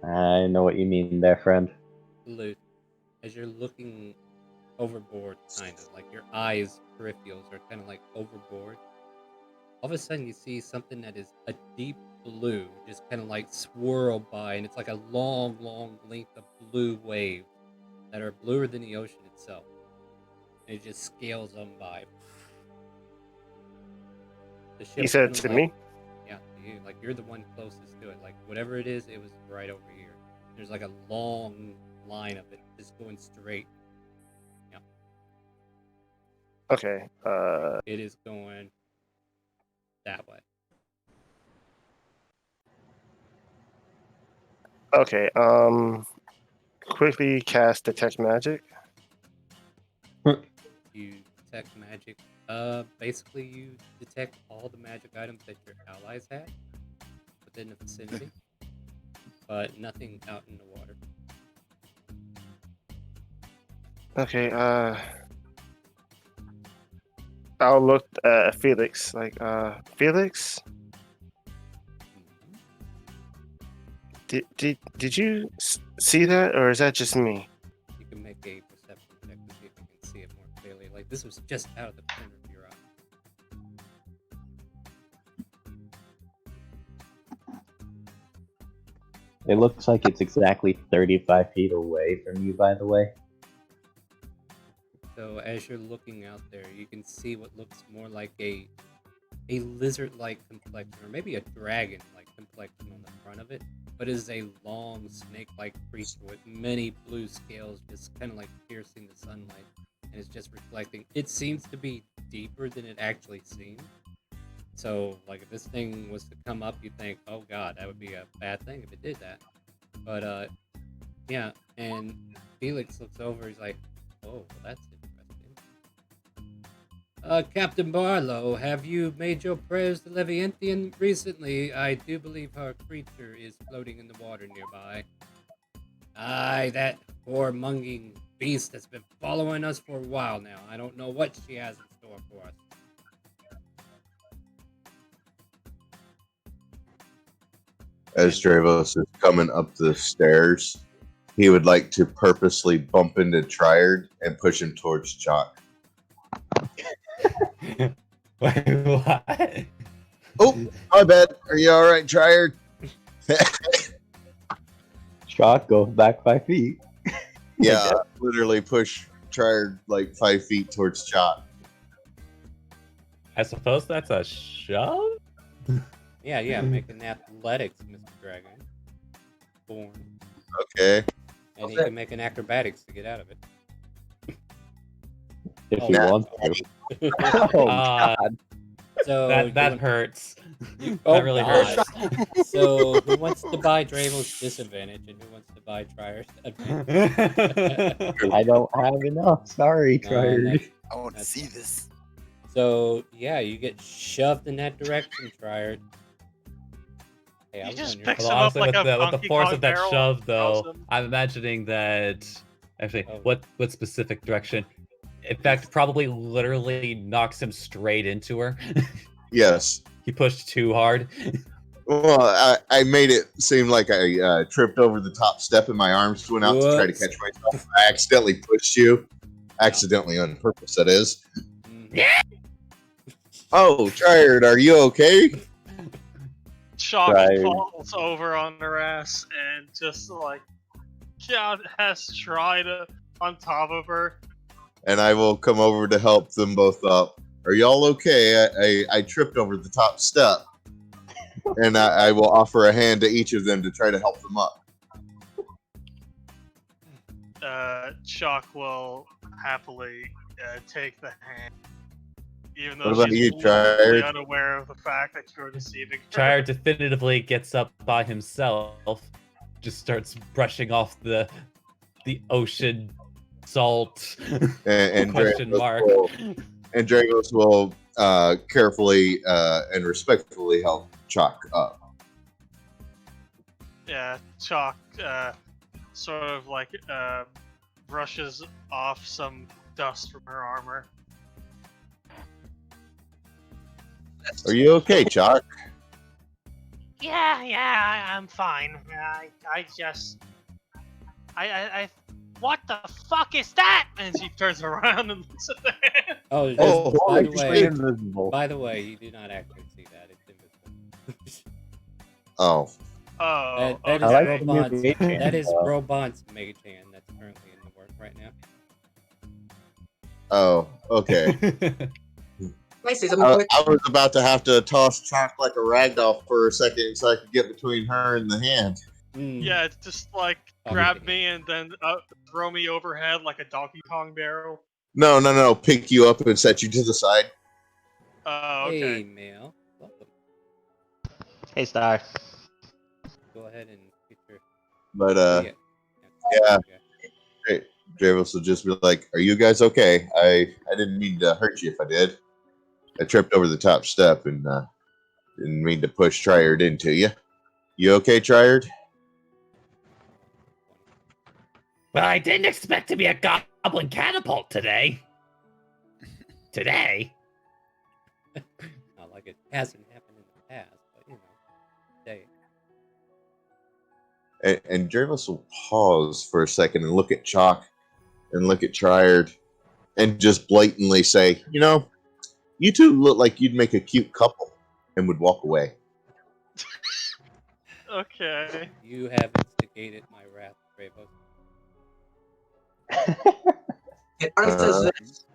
I know what you mean there, friend. Luke, as you're looking overboard, kind of like your eyes, peripherals are kind of like overboard. All of a sudden, you see something that is a deep blue, just kind of like swirl by, and it's like a long, long length of blue waves that are bluer than the ocean itself. And it just scales on by. The He ship's said kinda to like, me? yeah, you, like you're the one closest to it. Like whatever it is, it was right over here. There's like a long line of it just going straight. Yeah. Okay. It is going that way. Okay. Quickly cast detect magic. You detect magic. Basically, you detect all the magic items that your allies have within the vicinity, but nothing out in the water. Okay. I'll look at Felix. Like, Felix, did you see that, or is that just me? You can make a perception check to see if you can see it more clearly. Like this was just out of the corner of your eye. It looks like it's exactly 35 feet away from you, by the way. So as you're looking out there, you can see what looks more like a lizard-like complexion, or maybe a dragon-like complexion on the front of it, but it is a long snake-like creature with many blue scales just kind of like piercing the sunlight, and it's just reflecting. It seems to be deeper than it actually seems. So, like, if this thing was to come up, you'd think, oh god, that would be a bad thing if it did that. But, yeah, and Felix looks over, he's like, oh, well, that's interesting. Captain Barlow, have you made your prayers to Levianthian recently? I do believe her creature is floating in the water nearby. Aye, that whoremonging beast that's been following us for a while now. I don't know what she has in store for us. As Dravos is coming up the stairs, he would like to purposely bump into Triard and push him towards Chalk. Wait, what? Oh, my bad. Are you all right, Triard? Shock goes back 5 feet. Yeah, literally push Triard like 5 feet towards Chalk. I suppose that's a shove? Yeah, make an athletics, Mr. Dragon. Born. Okay. And he can make an acrobatics to get out of it. If Oh, he nah. wants to. Oh, God. So that hurts. Oh, that really God. hurts. So who wants to buy Dravel's disadvantage and who wants to buy Triar's advantage? I don't have enough. Sorry, Triard. that's- I want to That's- see this. So yeah, you get shoved in that direction, Triard. Hey, I He was just on your picks Well, him up honestly, like with a the Donkey force Kong of that barrel shove, and throws though, him. I'm imagining that. Actually, Oh. what specific direction? In fact, probably literally knocks him straight into her. Yes. He pushed too hard. Well, I made it seem like I tripped over the top step and my arms went out to try to Whoops. catch myself. I accidentally pushed you. Accidentally on purpose, that is. Mhm. Oh, Triard, are you okay? Shock Right. falls over on her ass and just like God has tried on top of her. And I will come over to help them both up. Are y'all okay? I tripped over the top step. And I will offer a hand to each of them to try to help them up. Shock will happily take the hand, even though What about she's you, completely Triard? unaware of the fact that you're deceiving her. Chire definitively gets up by himself, just starts brushing off the ocean salt And question Dragos mark. and Dragos will carefully and respectfully help Chalk up. Yeah, Chalk sort of like brushes off some dust from her armor. Are you okay, Chalk? Yeah, I'm fine. I what the fuck is that? And she turns around and looks at the hand. Oh, Oh, by holy the way, Invisible. by the way, you do not actually see that. It's invisible. Oh. Oh, That I is like the new Robot's. mage hand, That is though. Robot's mage hand that's currently in the work right now. Oh, okay. Can I say something I quick? was about to have to toss Chalk like a ragdoll for a second so I could get between her and the hand. Mm. yeah, it's just like Oh, grab okay. me and then throw me overhead like a Donkey Kong barrel. No. Pick you up and set you to the side. Oh, okay. Hey, Mail. Welcome. Hey, Star. Go ahead and get your. But yeah. Great. Dravis will just be like, "Are you guys okay? I didn't mean to hurt you if I did. I tripped over the top step and didn't mean to push Triard into you. You okay, Triard?" Well, I didn't expect to be a goblin catapult today. Today? Not like it hasn't happened in the past, but you know, day. And Dravis will pause for a second and look at Chalk and look at Triard and just blatantly say, "You know, you two look like you'd make a cute couple," and would walk away. Okay. You have instigated my wrath, Bravos. And Artemis says this.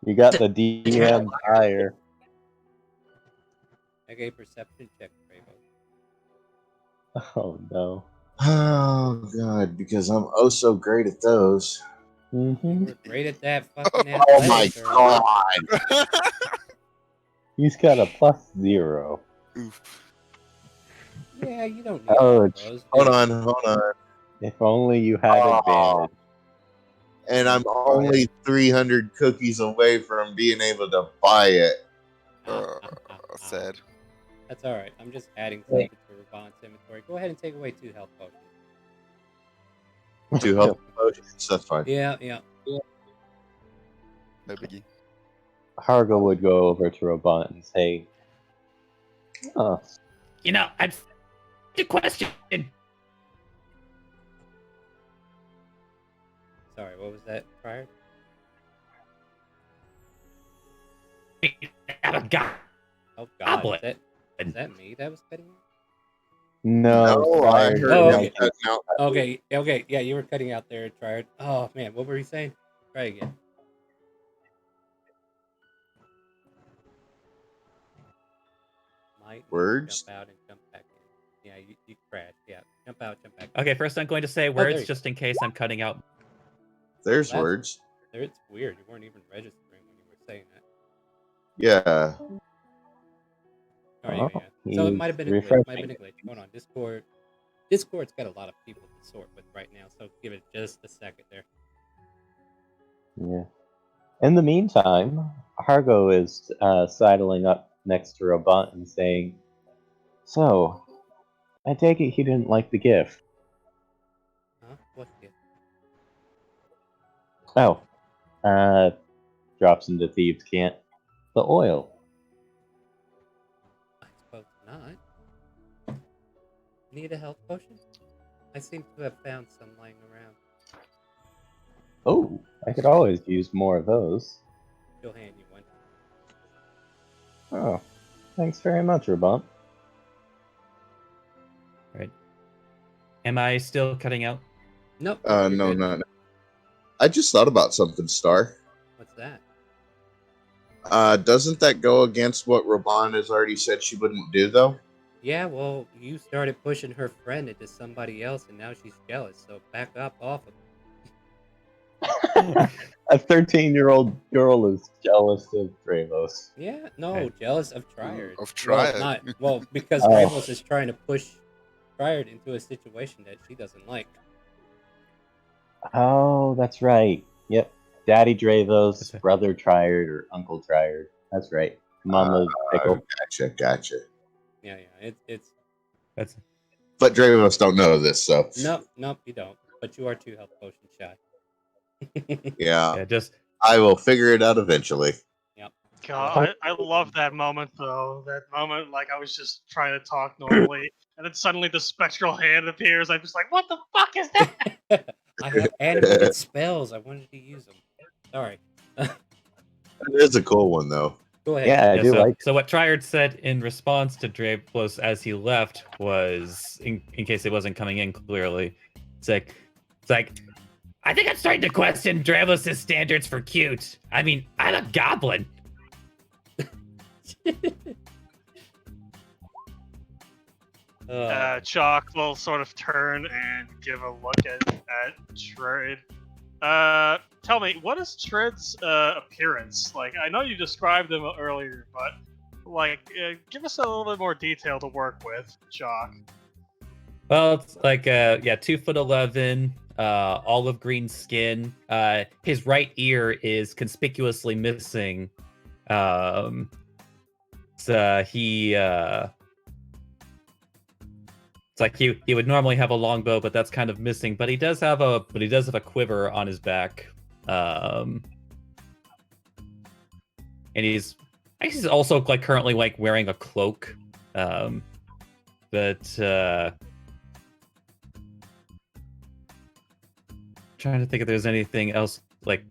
You got the DM higher. Make a perception check, Bravos. Oh no. Oh God, because I'm oh so great at those. You Mm-hmm. were great at that fucking Oh my athletics earlier. God! He's got a +0. Oof. Yeah, you don't need Ouch. those. Hold on. If only you had advantage. And I'm only 300 cookies away from being able to buy it. Sad. That's all right. I'm just adding something to Ravon's inventory. Go ahead and take away 2 health potions. 2 health potions. That's fine. Yeah. No biggie. Hargo would go over to Robot and say, "Oh, You know, I'd a question. what was that, Triad? I'm a Oh, God. goblin. Is that me that was cutting out? No, I sorry. heard Oh, him okay. cutting out. Okay, yeah, you were cutting out there, Triad. Oh, man, what were you saying? Try again. Might need to Words? jump out and jump back in. Yeah, you crashed. Yeah, jump out, jump back in. Okay, first I'm going to say there words you just in case I'm cutting out. There's That's- words. It's weird. You weren't even registering when you were saying that. Yeah. All right, yeah. So it might have been a glitch. refreshing. Might have been a glitch. Hold on, Discord. Discord's got a lot of people to sort with right now, so give it just a second there. Yeah. In the meantime, Hargo is sidling up next to Robot and saying, "So, I take it he didn't like the gift." Huh? What gift? Oh, drops into Thieves' Cant. The oil. I suppose not. Need a health potion? I seem to have found some lying around. Oh, I could always use more of those. She'll hand you one. Oh, thanks very much, Robot. Right. Am I still cutting out? Nope. No, you're good. no. I just thought about something, Star. What's that? Doesn't that go against what Raban has already said she wouldn't do, though? Yeah, well, you started pushing her friend into somebody else, and now she's jealous. So back up off of her. A 13-year-old girl is jealous of Bravos. Yeah, no, Okay. jealous of Triad. Of Triad. Because Oh. Bravos is trying to push Triad into a situation that she doesn't like. Oh, that's right. Yep. Daddy Dravos, That's it. brother Triad, or Uncle Triad. That's right. Mama Pickle. Gotcha. Yeah, it's That's But Dravos don't know this, so nope, you don't. But you are 2 health potions shy. yeah, yeah, just I will figure it out eventually. God, I love that moment though. That moment, like I was just trying to talk normally, and then suddenly the spectral hand appears. I'm just like, what the fuck is that? I have animated spells. I wanted to use them. Sorry. It is a cool one, though. Go ahead. Yeah, I yeah, do so, like. so what Triard said in response to Draplos as he left was, in case it wasn't coming in clearly, it's like, I think I'm starting to question Draplos' standards for cute. I mean, I'm a goblin. Chalk will sort of turn and give a look at Trid. Tell me, what is Trid's appearance? Like, I know you described him earlier, but like, give us a little bit more detail to work with, Chalk. Well, it's like, 2'11", olive green skin. His right ear is conspicuously missing. It's like he would normally have a longbow, but that's kind of missing. But he does have a quiver on his back. And I guess he's also like currently like wearing a cloak. Trying to think if there's anything else like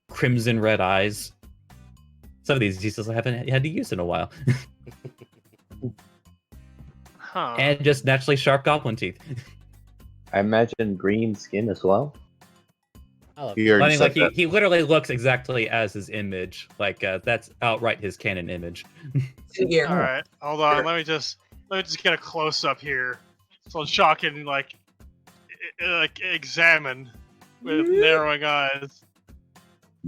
crimson red eyes. Some of these details I haven't had to use in a while. Huh. And just naturally sharp goblin teeth. I imagine green skin as well. I love He it. already I mean, said like that. he literally looks exactly as his image. Like that's outright his canon image. Yeah. All right, hold on. Let me just get a close up here, so Chalk can like examine with narrowing eyes.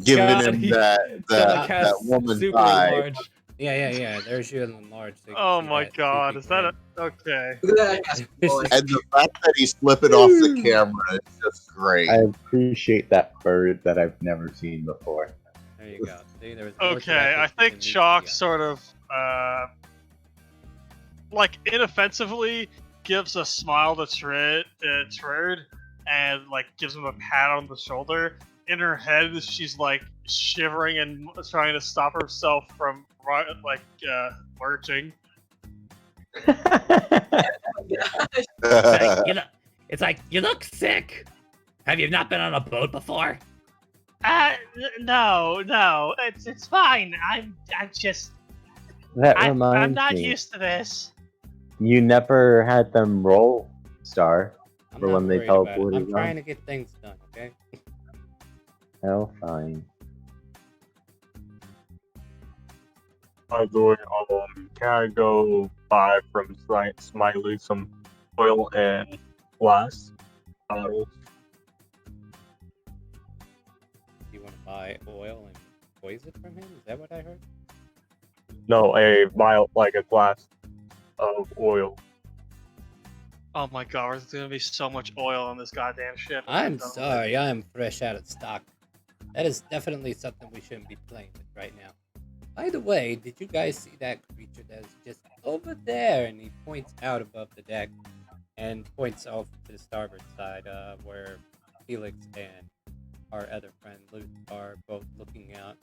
Giving God, him he- that Someone cast woman super vibe. large. Yeah. There's you in large. So you can Oh see my that god, creepy is that grin. okay? Look at that. Boy. And the fact that he's flipping off the camera is just great. I appreciate that bird that I've never seen before. There you go. See, there was more to Okay, that I than think meets the Chalk eye. sort of like inoffensively gives a smile to Trid, and like gives him a pat on the shoulder. In her head, she's like shivering and trying to stop herself from lurching. It's like, you look sick. Have you not been on a boat before? No, it's fine. I'm just That I'm reminds not me, used to this. you never had them roll, Star, I'm for not when they worried about it. I'm teleported trying on. to get things done, okay? Oh, fine. By the way, can I go buy from Smiley some oil and glass bottles? You want to buy oil and poison it from him? Is that what I heard? No, like a glass of oil. Oh my god, there's gonna be so much oil on this goddamn ship. when I'm we're done with it. sorry, I'm fresh out of stock. That is definitely something we shouldn't be playing with right now. By the way, did you guys see that creature that is just over there? And he points out above the deck and points off to the starboard side, where Felix and our other friend Luke are both looking out.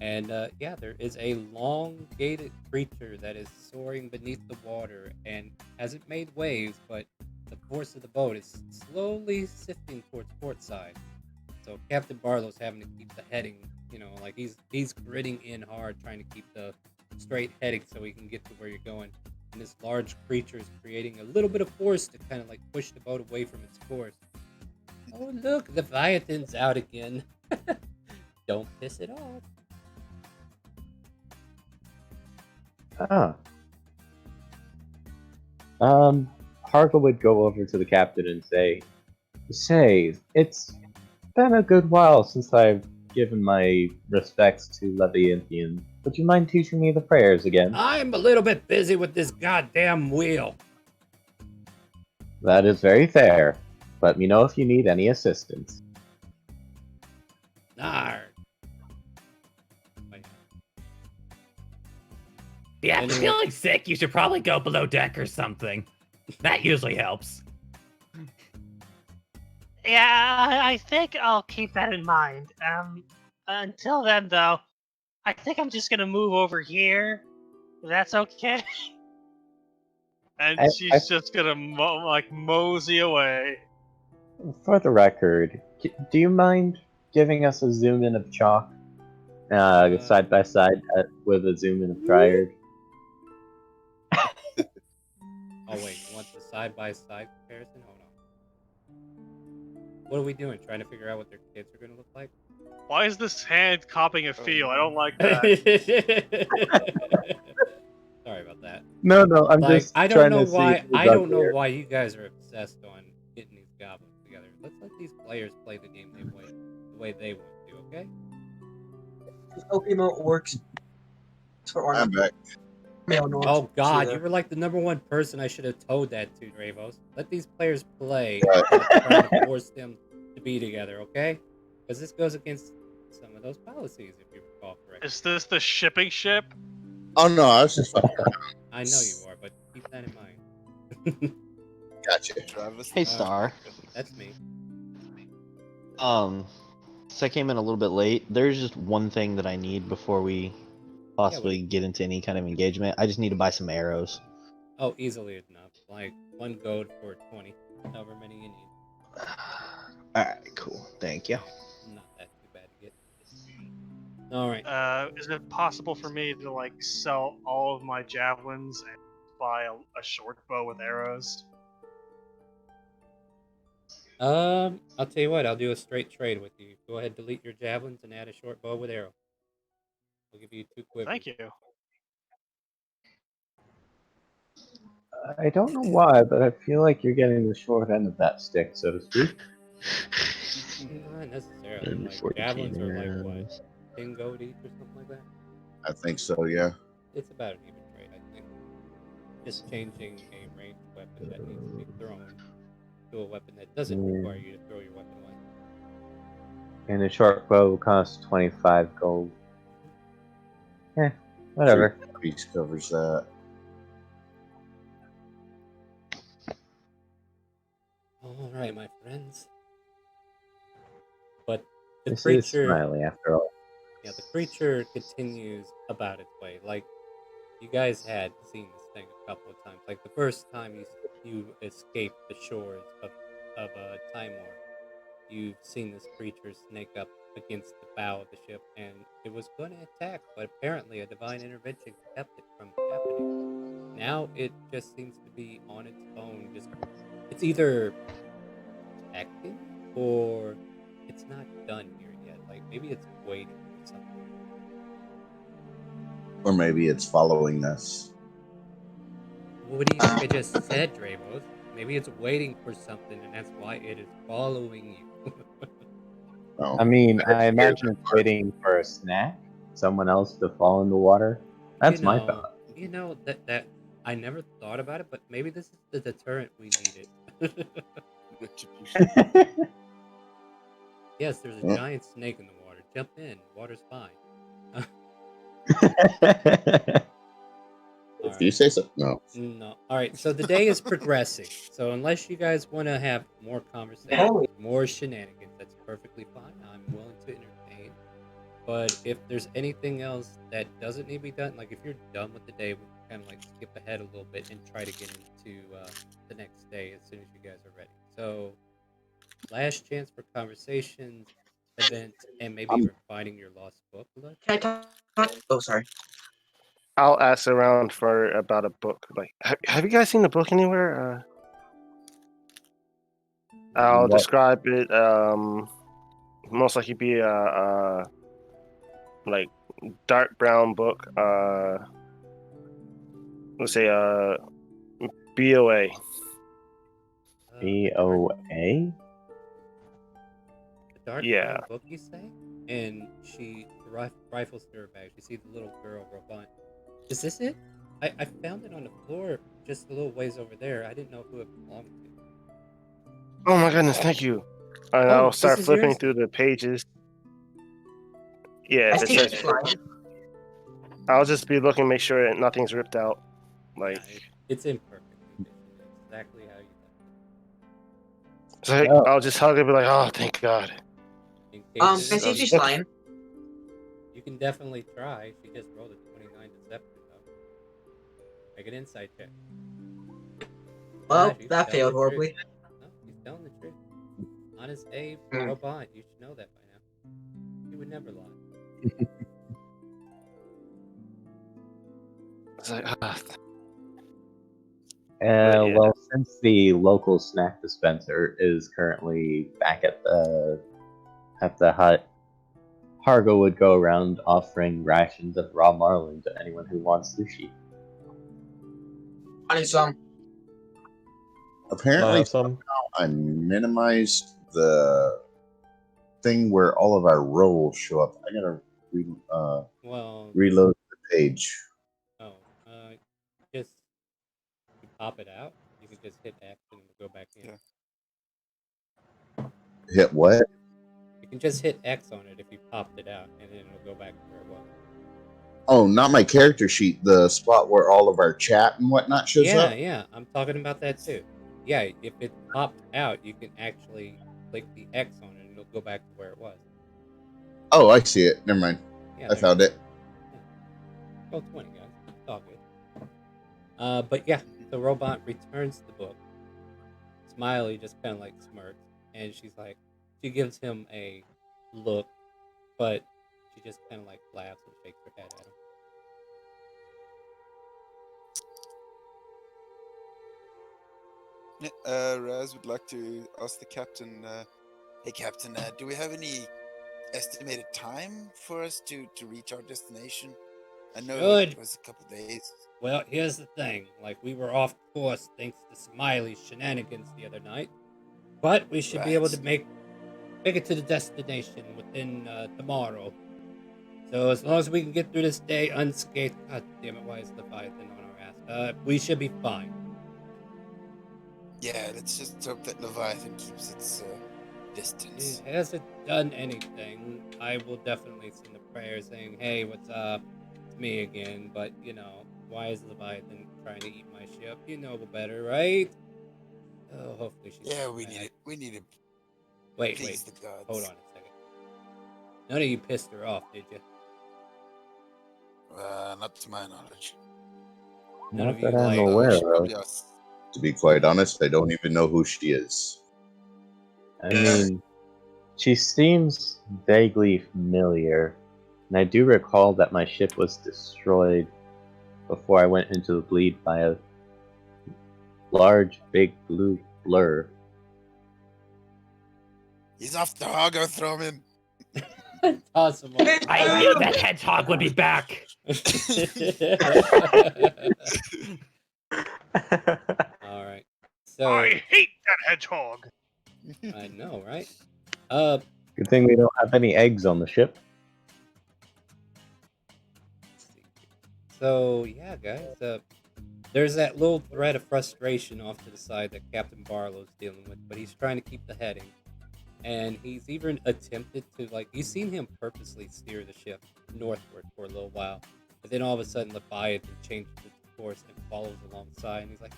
And yeah, there is a elongated creature that is soaring beneath the water and hasn't made waves, but the force of the boat is slowly shifting towards port side. So Captain Barlow's having to keep the heading, like he's gritting in hard, trying to keep the straight heading so he can get to where you're going. And this large creature is creating a little bit of force to kind of like push the boat away from its course. Oh look, the Leviathan's out again. Don't piss it off. Ah. Harko would go over to the captain and say, it's been a good while since I've given my respects to Leviathan. Would you mind teaching me the prayers again? I'm a little bit busy with this goddamn wheel. That is very fair. Let me know if you need any assistance. Narg. Yeah, if Anyway. you're feeling sick, you should probably go below deck or something. That usually helps. Yeah, I think I'll keep that in mind. Until then, though, I think I'm just gonna move over here. If that's okay. And she's just gonna mosey away. For the record, do you mind giving us a zoom in of Chalk? Side by side with a zoom in of Triad? Oh wait, you want the side-by-side comparison? Hold on. What are we doing? Trying to figure out what their kids are gonna look like? Why is this hand copying a feel? I don't like that. Sorry about that. No, I'm Like, just I don't trying know to why. see. I don't know why you guys are obsessed on getting these goblins together. Let's let these players play the game the way they want to. Okay? Pokemon works for I'm back. Oh God, you were like the #1 person I should have told that to, Dravos. Let these players play. Trying to force them to be together, okay? Because this goes against some of those policies, if you recall correctly. Is this the shipping ship? Oh no, I was just fucking around. I know you are, but keep that in mind. Gotcha. Travis. Hey, Star. That's me. So I came in a little bit late. There's just one thing that I need before we possibly get into any kind of engagement. I just need to buy some arrows. Oh, easily enough. Like 1 gold for 20, however many you need. Alright, cool. Thank you. Not that too bad to get. All right. Is it possible for me to like sell all of my javelins and buy a short bow with arrows? I'll tell you what. I'll do a straight trade with you. Go ahead, delete your javelins, and add a short bow with arrow. We'll give you 2 quivers. Thank you. I don't know why, but I feel like you're getting the short end of that stick, so to speak. Not necessarily. And Like 14 javelins are like arrows. what, 10 gold each or something like that. I think so, yeah. It's about an even trade, I think. Just changing a ranged weapon that needs to be thrown to a weapon that doesn't require you to throw your weapon away. And a short bow costs 25 gold. Whatever. Piece covers that. All right, my friends. But the This is creature, Smiley, after all. yeah, the creature continues about its way. Like you guys had seen this thing a couple of times. Like the first time you escaped the shores of Timor, you've seen this creature snake up against the bow of the ship, and it was going to attack, but apparently a divine intervention kept it from happening. Now it just seems to be on its own. It's either acting or it's not done here yet. Like maybe it's waiting for something. Or maybe it's following us. What do you think I just said, Dravos? Maybe it's waiting for something, and that's why it is following you. Oh. I mean, I imagine it's waiting for a snack, someone else to fall in the water. That's my thought. You know that I never thought about it, but maybe this is the deterrent we needed. Retribution. Yes, there's a Yeah. giant snake in the water. Jump in. Water's fine. If you say so. No. No. All right. So the day is progressing. So unless you guys want to have more conversations, more shenanigans, that's perfectly fine. I'm willing to entertain. But if there's anything else that doesn't need to be done, like if you're done with the day, we can kind of like skip ahead a little bit and try to get into the next day as soon as you guys are ready. So last chance for conversations, events, and maybe even finding your lost book. Look. Can I talk? Oh, sorry. I'll ask around for about a book. Like, have you guys seen the book anywhere? I'll What? describe it. Most likely be a like dark brown book. Let's say BOA. BOA? The dark Yeah. brown book, you say? And she rifles through her bag. You see the little girl robot. Is this it? I found it on the floor just a little ways over there. I didn't know who it belonged to. Oh my goodness, thank you. And Oh, I'll start this is flipping yours? through the pages. Yeah, I if it see says, it's flying. I'll just be looking, make sure that nothing's ripped out. Like, Yeah, it's in perfect condition. It's exactly how you left it. so Oh. I'll just hug it and be like, oh, thank God. In case Can I it see if is- she's flying? You can definitely try. She just rolled a 29 deception, though. Make an insight check. Well, she's that telling failed the truth. horribly. No, she's telling the truth. Honest Abe, Hmm. robot, you should know that by now. She would never lie. It's like, Yeah. Well, Since the local snack dispenser is currently back at the hut, Hargo would go around offering rations of raw marlin to anyone who wants sushi. I need some. Can I Apparently, have some? I minimized the thing where all of our roles show up. I gotta Well, reload the page. oh, just you pop it out. You can just hit X and it'll go back in. Yeah. Hit what? You can just hit X on it if you popped it out, and then it'll go back to where it was. Oh, not my character sheet. The spot where all of our chat and whatnot shows up. Yeah, I'm talking about that too. Yeah, if it popped out, you can actually click the X on it, and it'll go back to where it was. Oh, I see it. Never mind. Yeah, I found it. Roll 20, guys. It's all good. But yeah, the robot returns the book. Smiley just kind of like smirks, and she gives him a look, but she just kind of like laughs and shakes her head at him. Raz would like to ask the captain, hey captain, do we have any estimated time for us to reach our destination? I know Good. it was a couple days. Well, here's the thing. Like, we were off course thanks to Smiley's shenanigans the other night. But we should be able to make it to the destination within tomorrow. So as long as we can get through this day unscathed, god damn it, why is Leviathan on our ass? We should be fine. Yeah, let's just hope that Leviathan keeps its distance. It hasn't done anything. I will definitely send a prayer saying, hey, what's up? It's me again. But, why is Leviathan trying to eat my ship? You know better, right? Oh, hopefully she's... Yeah, we need it. Wait, Please the gods. hold on a second. None of you pissed her off, did you? Not to my knowledge. None Not of you that I'm like... aware she of. probably asked. To be quite honest, I don't even know who she is. I mean, She seems vaguely familiar, and I do recall that my ship was destroyed before I went into the bleed by a large, big blue blur. He's off the hog, I'll throw him Toss him off. I knew that hedgehog would be back. All right. So I hate that hedgehog. I know, right? Good thing we don't have any eggs on the ship. let's see. So yeah, guys. There's that little thread of frustration off to the side that Captain Barlow's dealing with, but he's trying to keep the heading. And he's even attempted to, like, you've seen him purposely steer the ship northward for a little while. But then all of a sudden, Leviathan changes its course and follows alongside. And he's like,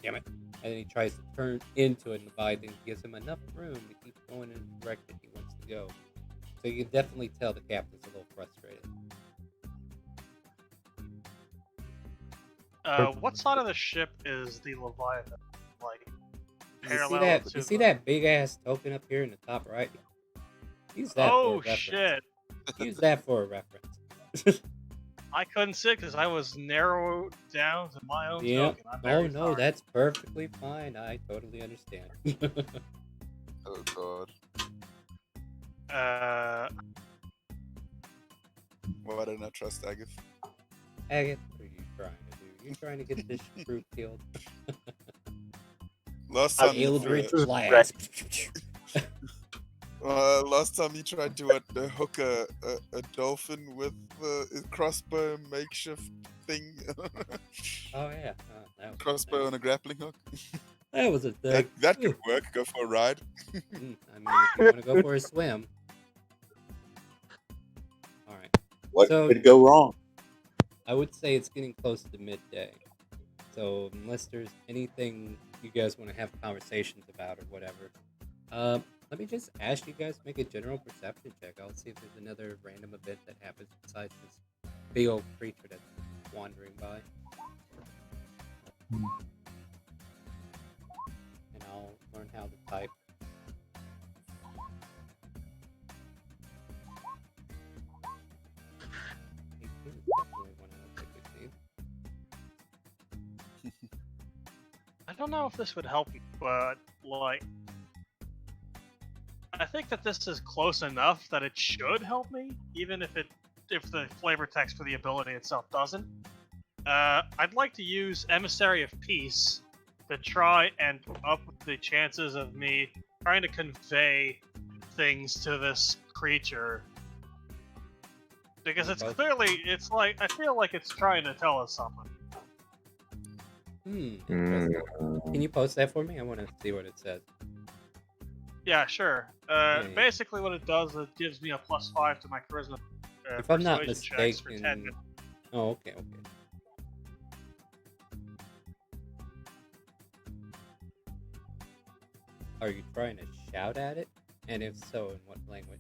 damn it. And then he tries to turn into it, and Leviathan gives him enough room to keep going in the direction he wants to go. So you can definitely tell the captain's a little frustrated. What side of the ship is the Leviathan? Like, You see parallel that? to You see the- that big ass token up here in the top right? Use that for a Oh reference. shit! Use that for a reference. I couldn't see because I was narrowed down to my own Yeah. token. I'm Oh very no, sorry. that's perfectly fine. I totally understand. Oh god. Why didn't I trust Agath? Agate, what are you trying to do? You trying to get this crew killed? Last time, Eldritch Right. blast. last time you tried to hook a dolphin with a crossbow makeshift thing. Oh yeah, that was Crossbow and a grappling hook. that was a That, thing. that could work. Go for a ride. I mean, if you want to go for a swim. All right. What So- could go wrong? I would say it's getting close to midday. So unless there's anything you guys want to have conversations about or whatever, let me just ask you guys to make a general perception check. I'll see if there's another random event that happens besides this big old creature that's wandering by. And I'll learn how to type. Definitely one of the quick things. I don't know if this would help you, but like, I think that this is close enough that it should help me, even if the flavor text for the ability itself doesn't. I'd like to use Emissary of Peace to try and up the chances of me trying to convey things to this creature. Because it's clearly, it's like, I feel like it's trying to tell us something. Can you post that for me? I want to see what it says. Yeah, sure. Yeah. Basically what it does, it gives me a +5 to my charisma. If I'm not persuasion checks for 10 mistaken. minutes. Oh, okay. Are you trying to shout at it? And if so, in what language?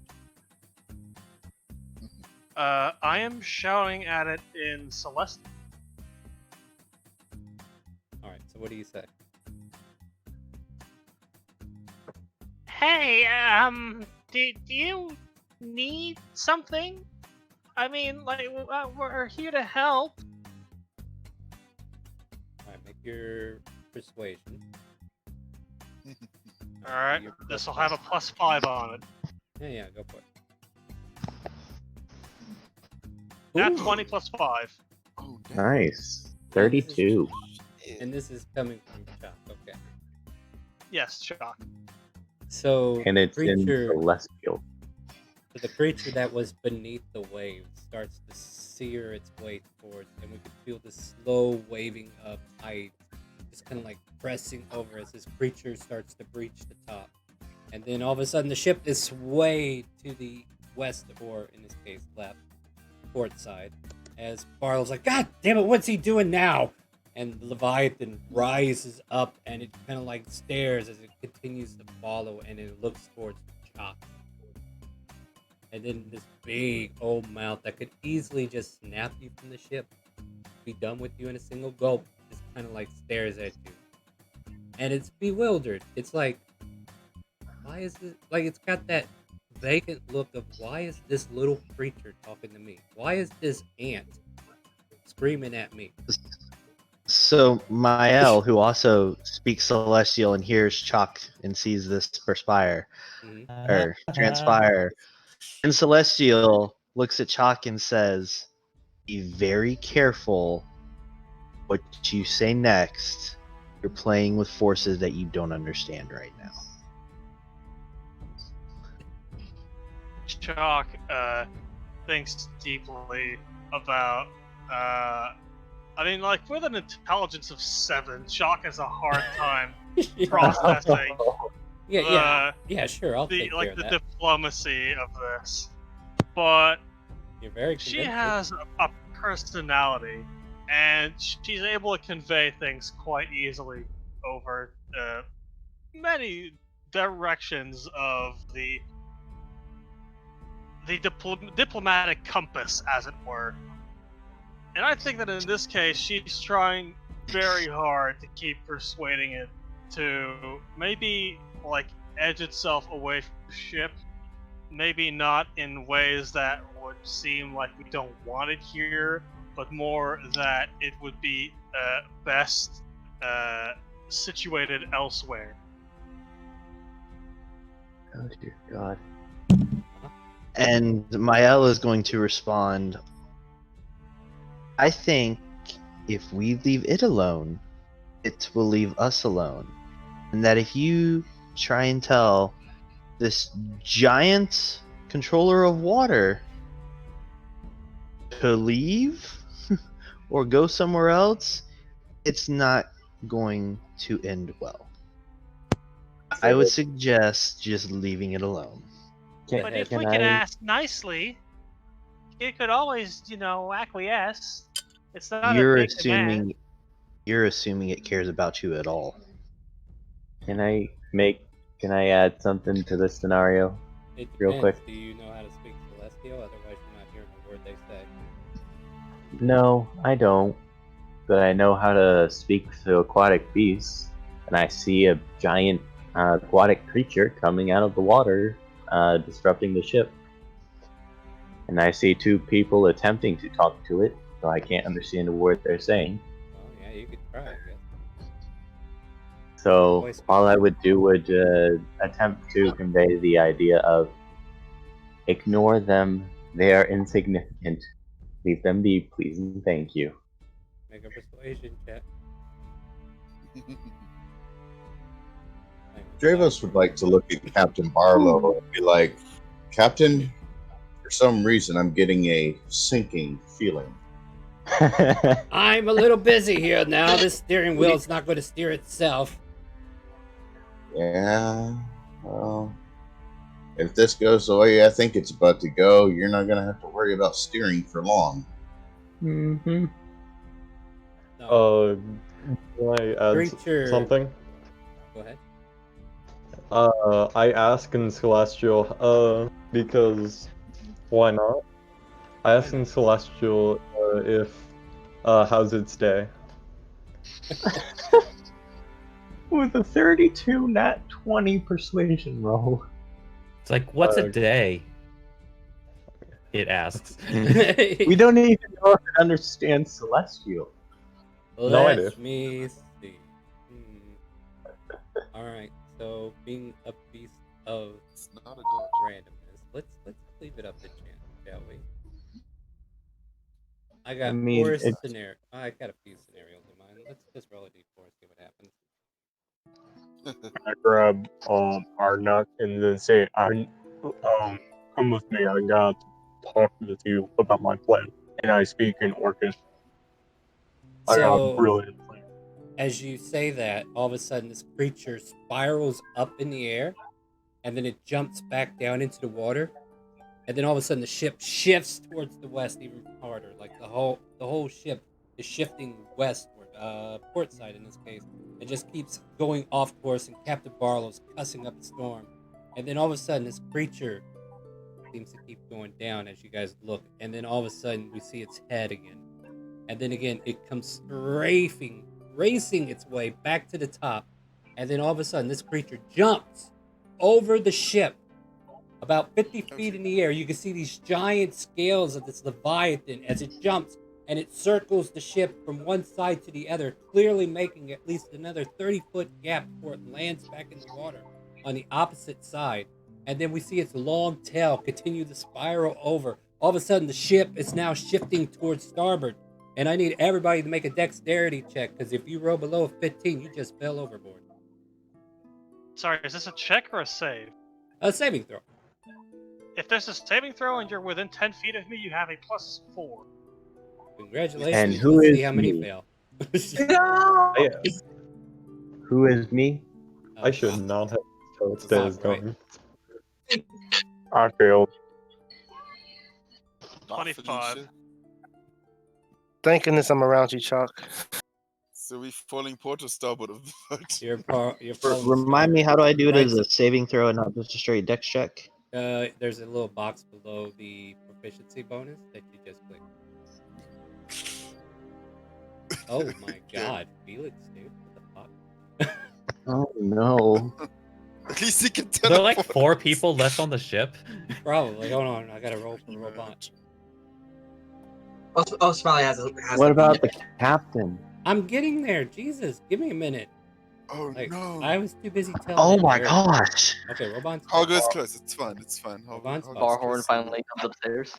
I am shouting at it in Celeste. Alright, so what do you say? Hey, do you need something? I mean, like, we're here to help. Alright, make your persuasion. Alright, Your this will plus- have a +5 on it. Yeah, go for it. Nat Ooh. 20 +5. Oh, damn. Nice. 32. And this is coming from Chuck, okay. Yes, shock. So And it's in creature, celestial. so the creature that was beneath the waves starts to sear its way towards, and we can feel the slow waving of tide, just kind of like pressing over as this creature starts to breach the top. And then all of a sudden, the ship is swayed to the west, or in this case, left, port side, as Barlow's like, God damn it, what's he doing now? And Leviathan rises up, and it kind of like stares as it continues to follow, and it looks towards Chalk. And then this big old mouth that could easily just snap you from the ship, be done with you in a single gulp, just kind of like stares at you. And it's bewildered. It's like, why is it like it's got that vacant look of why is this little creature talking to me? Why is this ant screaming at me? So Mael, who also speaks Celestial and hears Chalk and sees this perspire Mhm. or transpire, and Celestial looks at Chalk and says, "Be very careful what you say next. You're playing with forces that you don't understand right now." Chalk thinks deeply about. I mean, like with an intelligence of 7, Chalk has a hard time processing Yeah, sure, I'll take care of the that. diplomacy of this. But You're very she convincing. has a personality, and she's able to convey things quite easily over many directions of the diplomatic compass, as it were. And I think that in this case, she's trying very hard to keep persuading it to maybe like edge itself away from the ship. Maybe not in ways that would seem like we don't want it here, but more that it would be best situated elsewhere. Oh dear God. And Mael is going to respond, "I think if we leave it alone, it will leave us alone. And that if you try and tell this giant controller of water to leave or go somewhere else, it's not going to end well. I would suggest just leaving it alone." But if we can ask nicely, it could always, acquiesce. It's not a You're big demand. assuming it cares about you at all. Can I add something to this scenario? It Real depends. quick. Do you know how to speak Celestial? Otherwise, you're not hearing a word they say. No, I don't. But I know how to speak to aquatic beasts, and I see a giant aquatic creature coming out of the water, disrupting the ship. And I see two people attempting to talk to it, so I can't understand a word they're saying. Oh yeah, you could try, I guess. So Voice all I message. would do would attempt to convey the idea of ignore them, they are insignificant. Leave them be, please and thank you. Make a persuasion check. Dravos would like to look at Captain Barlow and be like, Captain, for some reason I'm getting a sinking feeling. I'm a little busy here now. This steering wheel's not going to steer itself. Yeah, well, if this goes the way I think it's about to go, you're not going to have to worry about steering for long. Mm-hmm. No. Can I add Creature. something? Go ahead. I ask in Celestial, because why not? I ask in Celestial if how's its day? With a 32 nat 20 persuasion roll. It's like, what's a day? It asks. We don't even know if it understands Celestial. Let me see. Alright, so being a beast of randomness, let's leave it up to chance, shall we? I got four scenarios. I got a few scenarios in mind. Let's just roll a d4 and see what happens. I grab Arnuk and then say, come with me, I got to talk with you about my plan. And I speak in Orcish. I got a brilliant plan. As you say that, all of a sudden this creature spirals up in the air, and then it jumps back down into the water, and then all of a sudden the ship shifts towards the west even harder. Like the whole ship is shifting westward, port side in this case. It just keeps going off course, and Captain Barlow's cussing up a storm. And then all of a sudden this creature seems to keep going down as you guys look, and then all of a sudden we see its head again. And then again it comes racing its way back to the top, and then all of a sudden this creature jumps over the ship About 50 feet in the air, you can see these giant scales of this Leviathan as it jumps and it circles the ship from one side to the other, clearly making at least another 30-foot gap before it lands back in the water on the opposite side. And then we see its long tail continue to spiral over. All of a sudden, the ship is now shifting towards starboard. And I need everybody to make a dexterity check, because if you roll below a 15, you just fell overboard. Sorry, is this a check or a save? A saving throw. If there's a saving throw and you're within 10 feet of me, you have a +4. Congratulations. And who Let's is see how many me? fail. No! Who is me? I should not have told Come on, this going. I failed. 25. Thank goodness I'm around you, Chalk. So we falling port or starboard of the boat? You're falling Remind me, how do I do it Right. as a saving throw and not just a straight dex check? There's a little box below the proficiency bonus that you just click. Oh my god, Felix, dude. What the fuck? Oh no. At least he can Are there like teleport. 4 people left on the ship? Probably. Hold on, I gotta roll for robot. Oh, Smiley has What a about the captain? I'm getting there. Jesus, give me a minute. Oh Like, no. I was too busy telling Oh it. my There. gosh. Okay, Robon's Hargo is close. It's fine. It's fine. Robon's Hargo's fine. Barhorn close. finally comes upstairs.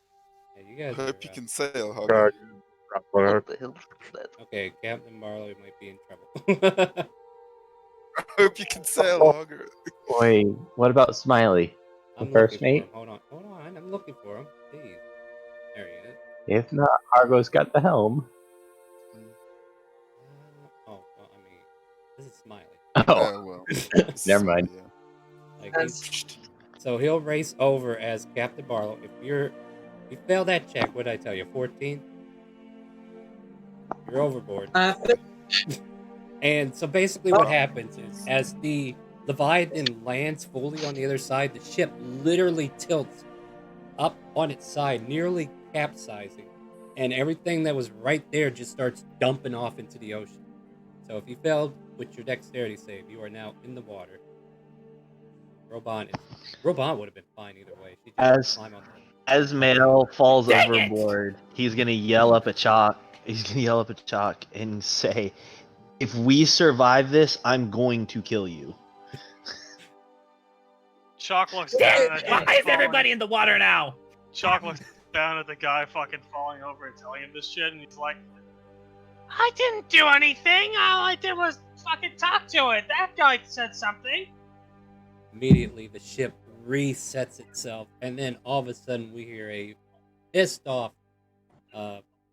Yeah, you guys Hope are, you can sail, Hargo. God, What the hell is that? Okay, Captain Marlowe might be in trouble. Hope you can sail, Hargo. Wait, what about Smiley? The I'm first looking mate? for him. Hold on. I'm looking for him. Please. There he is. If not, Argo's got the helm. Oh, well, I mean, this is Smiley. Oh, Well. never mind. Like so he'll race over as Captain Barlow. If you fail that check, what did I tell you? 14? You're overboard. And so basically what happens is as the Leviathan lands fully on the other side, the ship literally tilts up on its side, nearly capsizing. And everything that was right there just starts dumping off into the ocean. So if you failed with your dexterity save, you are now in the water. Robon would have been fine either way. She just climb on the... As Mail falls Dang it! overboard, he's gonna yell up at Chalk. He's gonna yell up at Chalk and say, "If we survive this, I'm going to kill you." Chalk looks down at Why is everybody in the water now? Chalk looks down at the guy fucking falling over and telling him this shit, and he's like, I didn't do anything. All I did was fucking talk to it. That guy said something. Immediately, the ship resets itself, and then all of a sudden, we hear a pissed off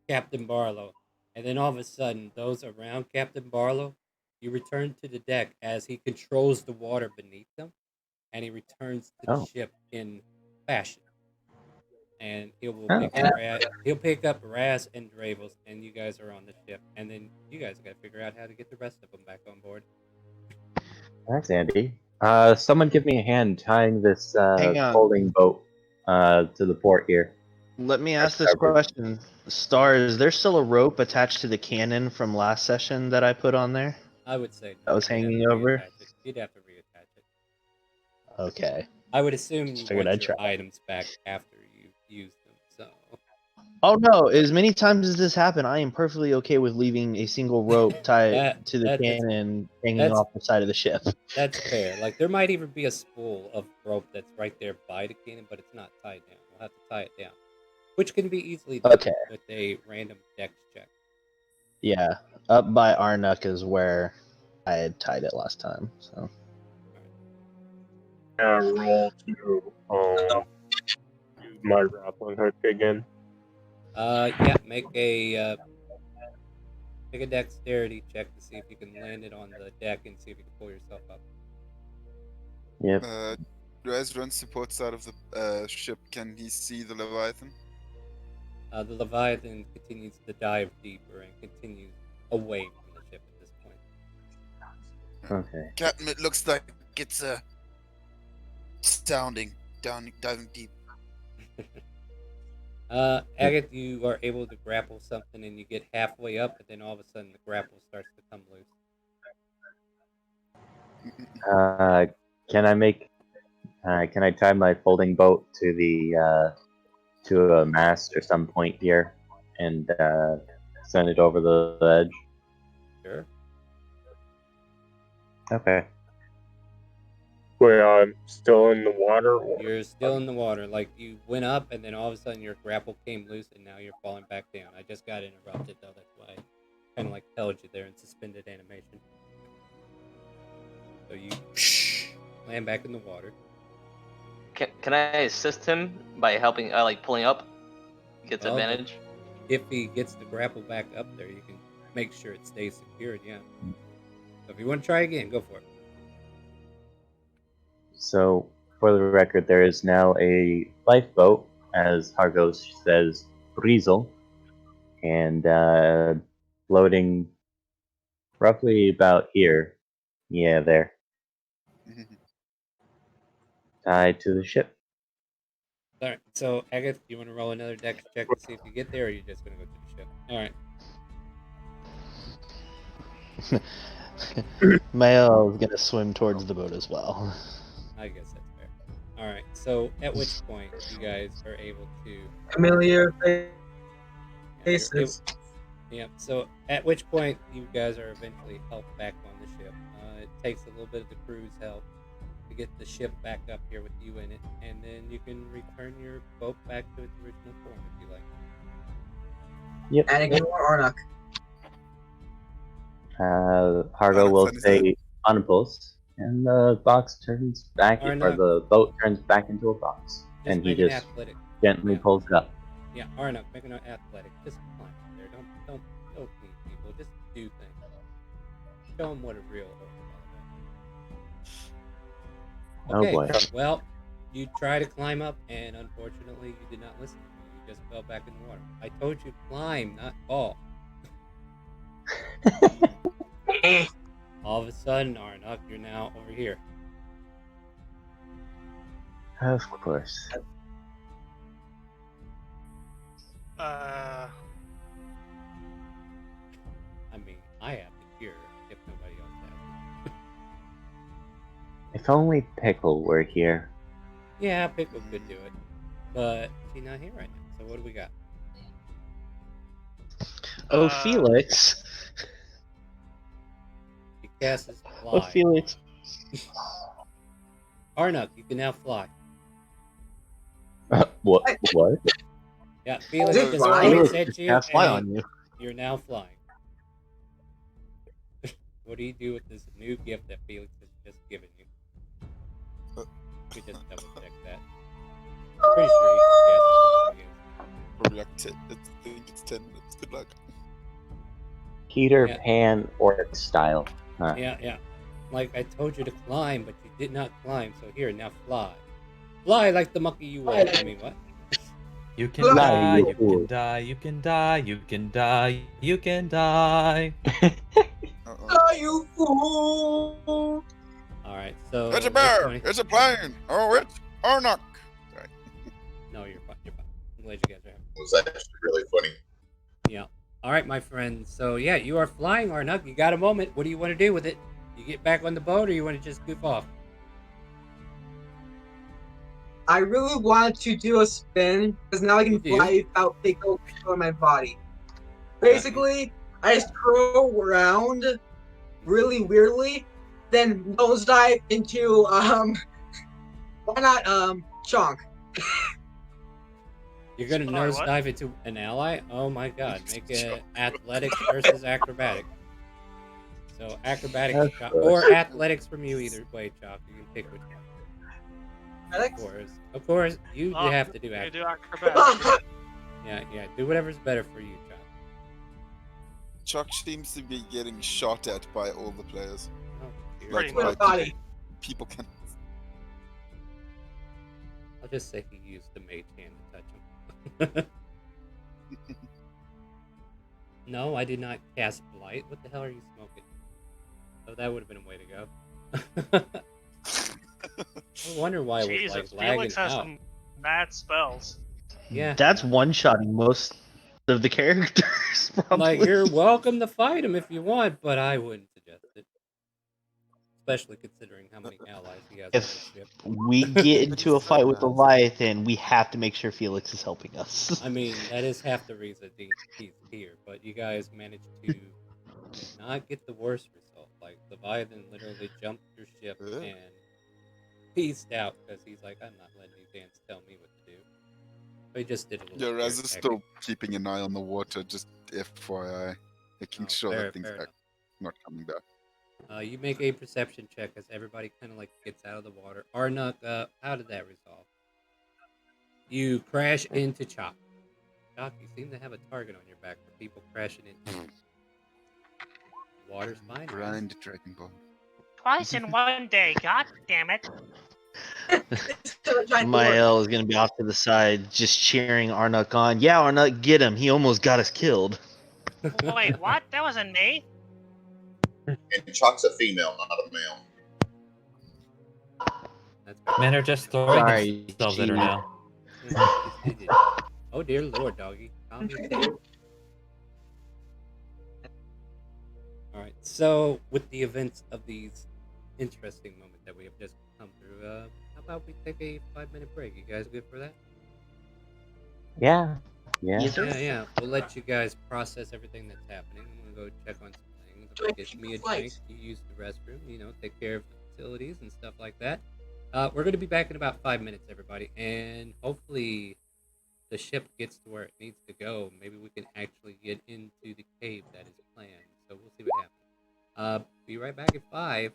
Captain Barlow. And then all of a sudden, those around Captain Barlow, you return to the deck as he controls the water beneath them, and he returns to the ship in fashion. And he'll pick up Raz and Dravos, and you guys are on the ship. And then you guys got to figure out how to get the rest of them back on board. That's handy. Someone give me a hand tying this Hang on. folding boat to the port here. Let me ask this question. Star, is there still a rope attached to the cannon from last session that I put on there? I would say that was hanging over. You'd have to reattach it. Okay. I would assume you Just figured want I'd your try. items back after you use them. So. Oh no! As many times as this happened, I am perfectly okay with leaving a single rope tied to the cannon hanging off the side of the ship. That's fair. Like there might even be a spool of rope that's right there by the cannon, but it's not tied down. We'll have to tie it down, which can be easily done with a random dex check. Yeah, up by Arnuk is where I had tied it last time. So. Roll to use my grappling hook again. Yeah, make a dexterity check to see if you can land it on the deck and see if you can pull yourself up. Yep. As Ren supports out of the ship, can he see the Leviathan? The Leviathan continues to dive deeper and continues away from the ship at this point. Okay. Captain, it looks like it's diving deep. Agatha, you are able to grapple something and you get halfway up, and then all of a sudden the grapple starts to come loose. Can I make Can I tie my folding boat to the to a mast or some point here and send it over the edge? Sure. Okay. Wait, I'm still in the water. Or... You're still in the water. Like, you went up, and then all of a sudden your grapple came loose, and now you're falling back down. I just got interrupted, though. That's why I kind of like held you there in suspended animation. So you land back in the water. Can I assist him by helping, like pulling up? He gets Well, advantage. If he gets the grapple back up there, you can make sure it stays secured, yeah. So if you want to try again, go for it. So, for the record, there is now a lifeboat, as Hargo says, Briesel, and floating roughly about here. Yeah, there. Tied to the ship. Alright, so Agatha, you want to roll another dex check to see if you get there, or are you just going to go to the ship? Alright. Mayo is gonna swim towards the boat as well. I guess that's fair. Alright, so at which point you guys are able to... Familiar Yeah, faces. Yeah, so at which point you guys are eventually helped back on the ship. It takes a little bit of the crew's help to get the ship back up here with you in it, and then you can return your boat back to its original form if you like. Yep. And again, Arnok. Hargo will say unpulse, and the box turns back, or the boat turns back into a box, and he just gently pulls it up. Yeah, Arnok, make an athletic. Just climb up there. Don't please people. Just do things. Show them what a real orc is all about. Okay, Oh boy. well, you try to climb up, and unfortunately, you did not listen to me. You just fell back in the water. I told you climb, not fall. All of a sudden, Arnok, you're now over here. Of course. I mean, I have to hear if nobody else has. If only Pickle were here. Yeah, Pickle could do it, but she's not here right now. So what do we got? Oh, Felix. He casts his fly. Oh, Felix. Arnok, you can now fly. What? Yeah, Felix Is it just flying? points at you, Cast fly and on you. you're now flying. What do you do with this new gift that Felix has just given you? We just double check that. I'm pretty sure he can cast it. Probably like 10. I think it's 10 minutes. Good luck. Peter Yeah. Pan orc style. Huh. Yeah. Like I told you to climb, but you did not climb. So here, now fly. Fly like the monkey you are. I mean, what? You can Fly, die, you you fool. can die, you can die, you can die, you can die. Oh, you fool! Alright, so... It's a at bear! this point- It's a plane! Oh, it's Arnok! Sorry. No, you're fine. You're fine. I'm glad you guys are happy. It was actually really funny. Yeah. Alright, my friends. So, yeah, you are flying, Arnuk. You got a moment. What do you want to do with it? You get back on the boat, or you want to just goof off? I really want to do a spin because now I You can do? fly without Pickle on my body. Basically, I just curl around really weirdly, then nosedive into why not Chonk? You're gonna Sorry, what? nosedive into an ally? Oh my god. Make it athletics versus acrobatic. So acrobatics Of Chalk, course. or athletics from you either way, Chalk. You can pick which one. Alex? Of course, you Oh, have to do You acrobatics. do acrobatics. Yeah. Do whatever's better for you, Chalk. Chuck seems to be getting shot at by all the players. Oh, dear. Pretty Like, much. by Body. people can. I'll just say he used the mage hand to touch him. No, I did not cast blight. What the hell are you smoking? Oh, that would have been a way to go. I wonder why it was Jesus, like lagging Felix has out. some mad spells. Yeah. That's one-shotting most of the characters, probably. Like, you're welcome to fight him if you want, but I wouldn't suggest it. especially considering how many allies he has on his If ship. we get into a He's fight with so nice. Leviathan, we have to make sure Felix is helping us. I mean, that is half the reason he's here, but you guys managed to not get the worst result. Like, Leviathan literally jumped your ship Yeah. and peaced out because he's like, I'm not letting these ants tell me what to do. But he just did a little Yeah, scare Raz is tactic. still keeping an eye on the water, just FYI, making Oh, sure fair, that things fair are enough. not coming back. You make a perception check as everybody kind of like gets out of the water. Arnuk, how did that resolve? You crash into Chalk. Chalk, you seem to have a target on your back for people crashing into. Water's fine, Raz. Grind Dragon Ball. Twice in one day, god damn it. Mael is gonna be off to the side, just cheering Arnuk on. Yeah, Arnuk, get him. He almost got us killed. Wait, what? That wasn't me. And Chalk's a female, not a male. That's fair. Men are just throwing Sorry, themselves at her cheated. now. Oh dear lord, doggy. Calm yourself. Alright, so with the events of these interesting moments that we have just come through, how about we take a 5-minute break? You guys good for that? Yeah. Yeah. Yes, sir. Yeah. We'll let you guys process everything that's happening. I'm gonna go check on some things. I'm gonna get me a drink. You use the restroom. Take care of the facilities and stuff like that. We're gonna be back in about 5 minutes, everybody, and hopefully the ship gets to where it needs to go. Maybe we can actually get into the cave that is planned. So we'll see what happens. Be right back at 5.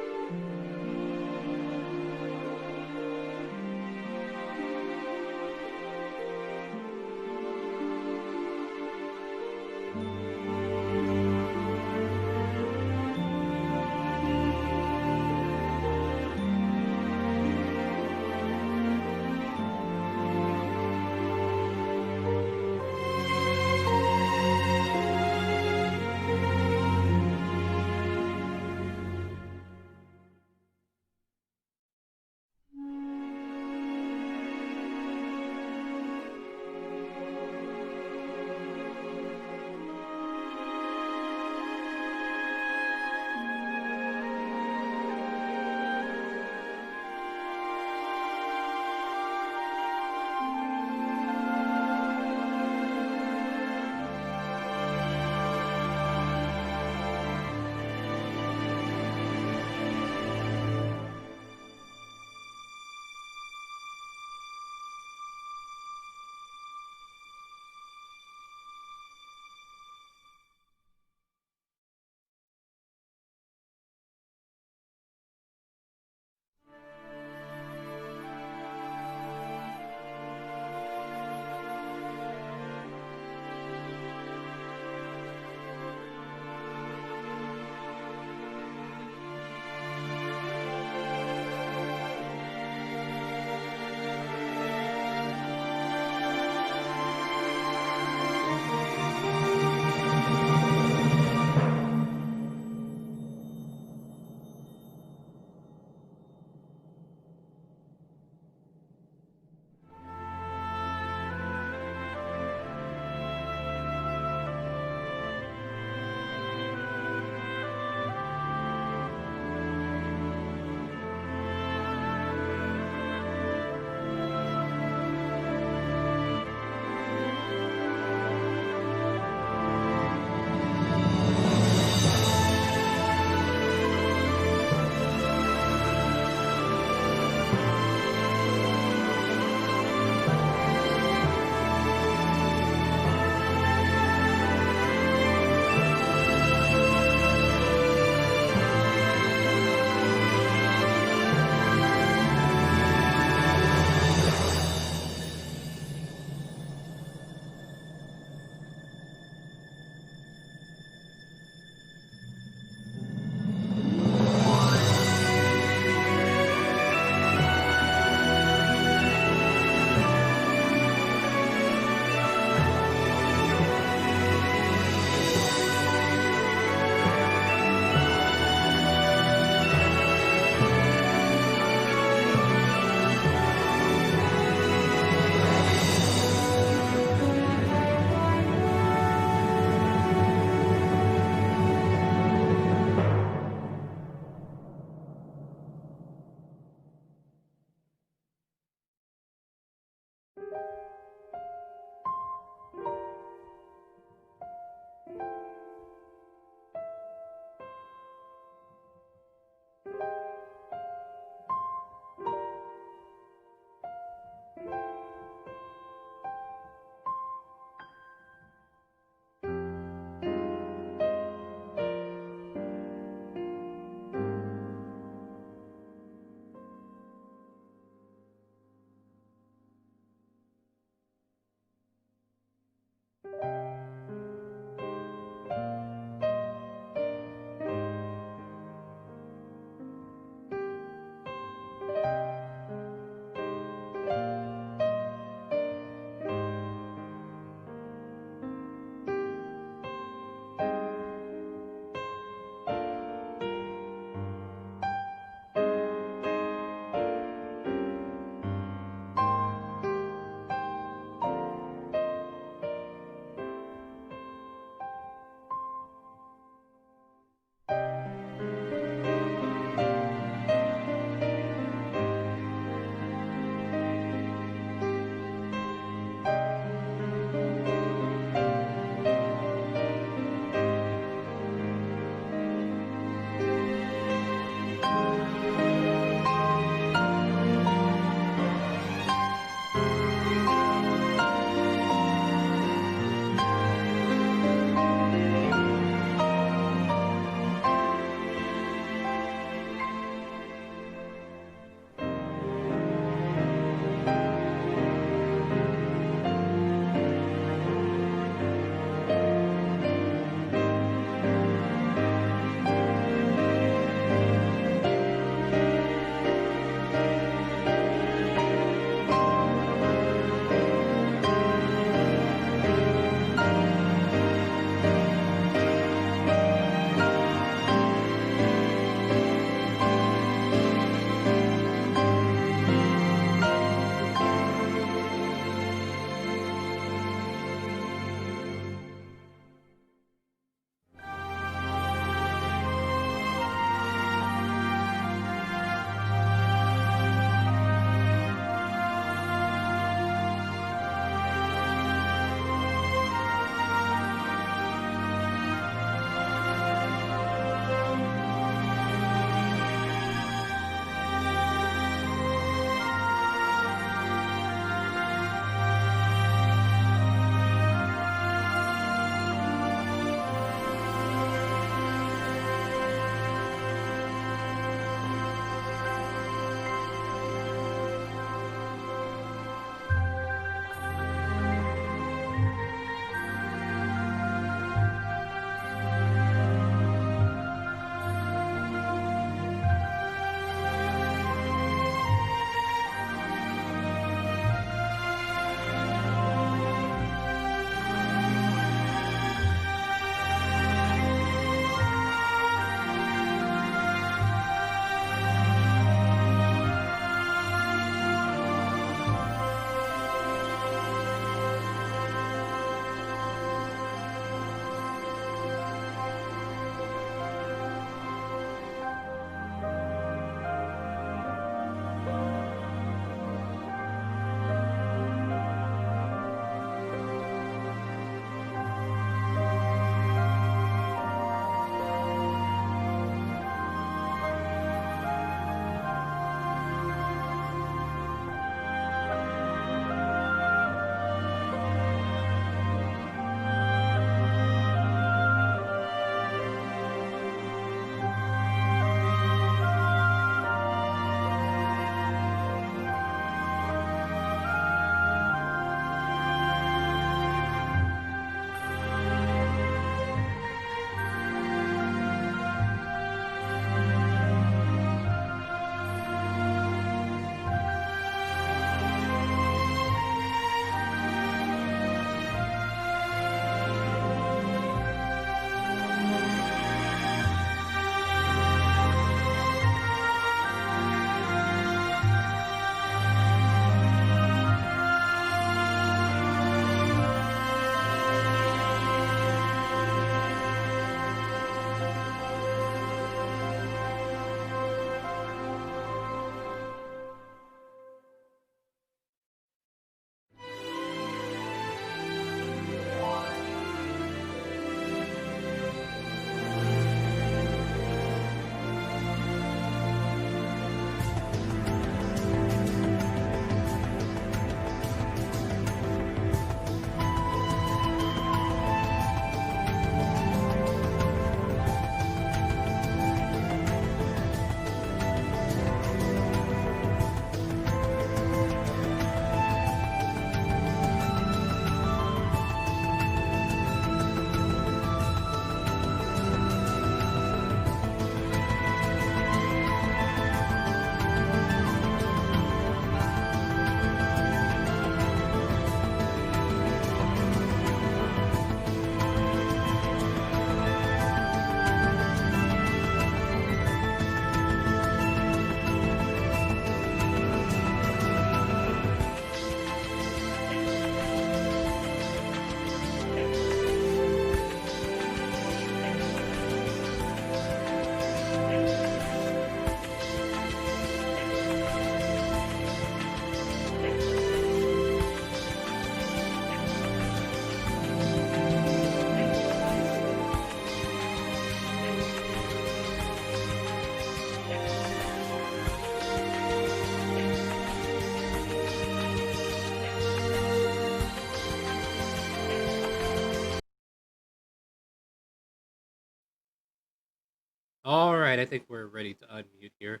All right, I think we're ready to unmute here.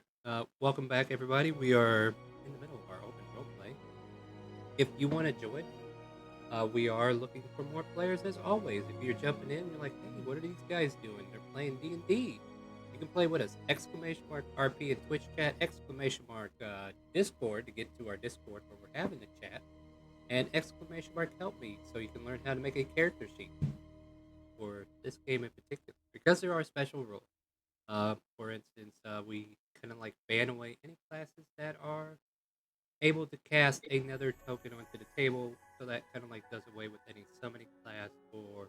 Welcome back, everybody. We are in the middle of our open roleplay. If you want to join, we are looking for more players as always. If you're jumping in, you're like, hey, what are these guys doing? They're playing D&D. You can play with us. !RP in Twitch chat, Discord to get to our Discord where we're having the chat, and !helpme so you can learn how to make a character sheet for this game in particular. Because there are special rules. For instance, we kind of like ban away any classes that are able to cast another token onto the table, so that kind of like does away with any summoning class or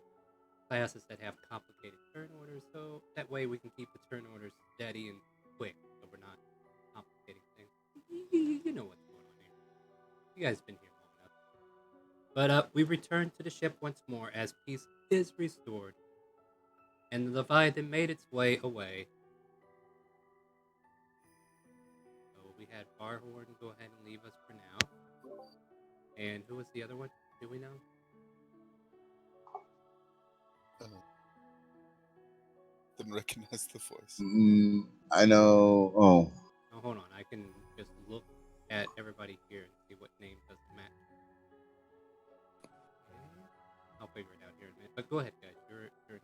classes that have complicated turn orders, so that way we can keep the turn orders steady and quick, so we're not complicating things. You know what's going on here. You guys have been here long enough. But we return to the ship once more as peace is restored, and the Leviathan made its way away. So we had Barhorn go ahead and leave us for now. And who was the other one? Do we know? Didn't recognize the voice. I know. Oh, Oh, hold on. I can just look at everybody here and see what name doesn't match. Okay. I'll figure it out here in a minute. But go ahead, guys. You're in control.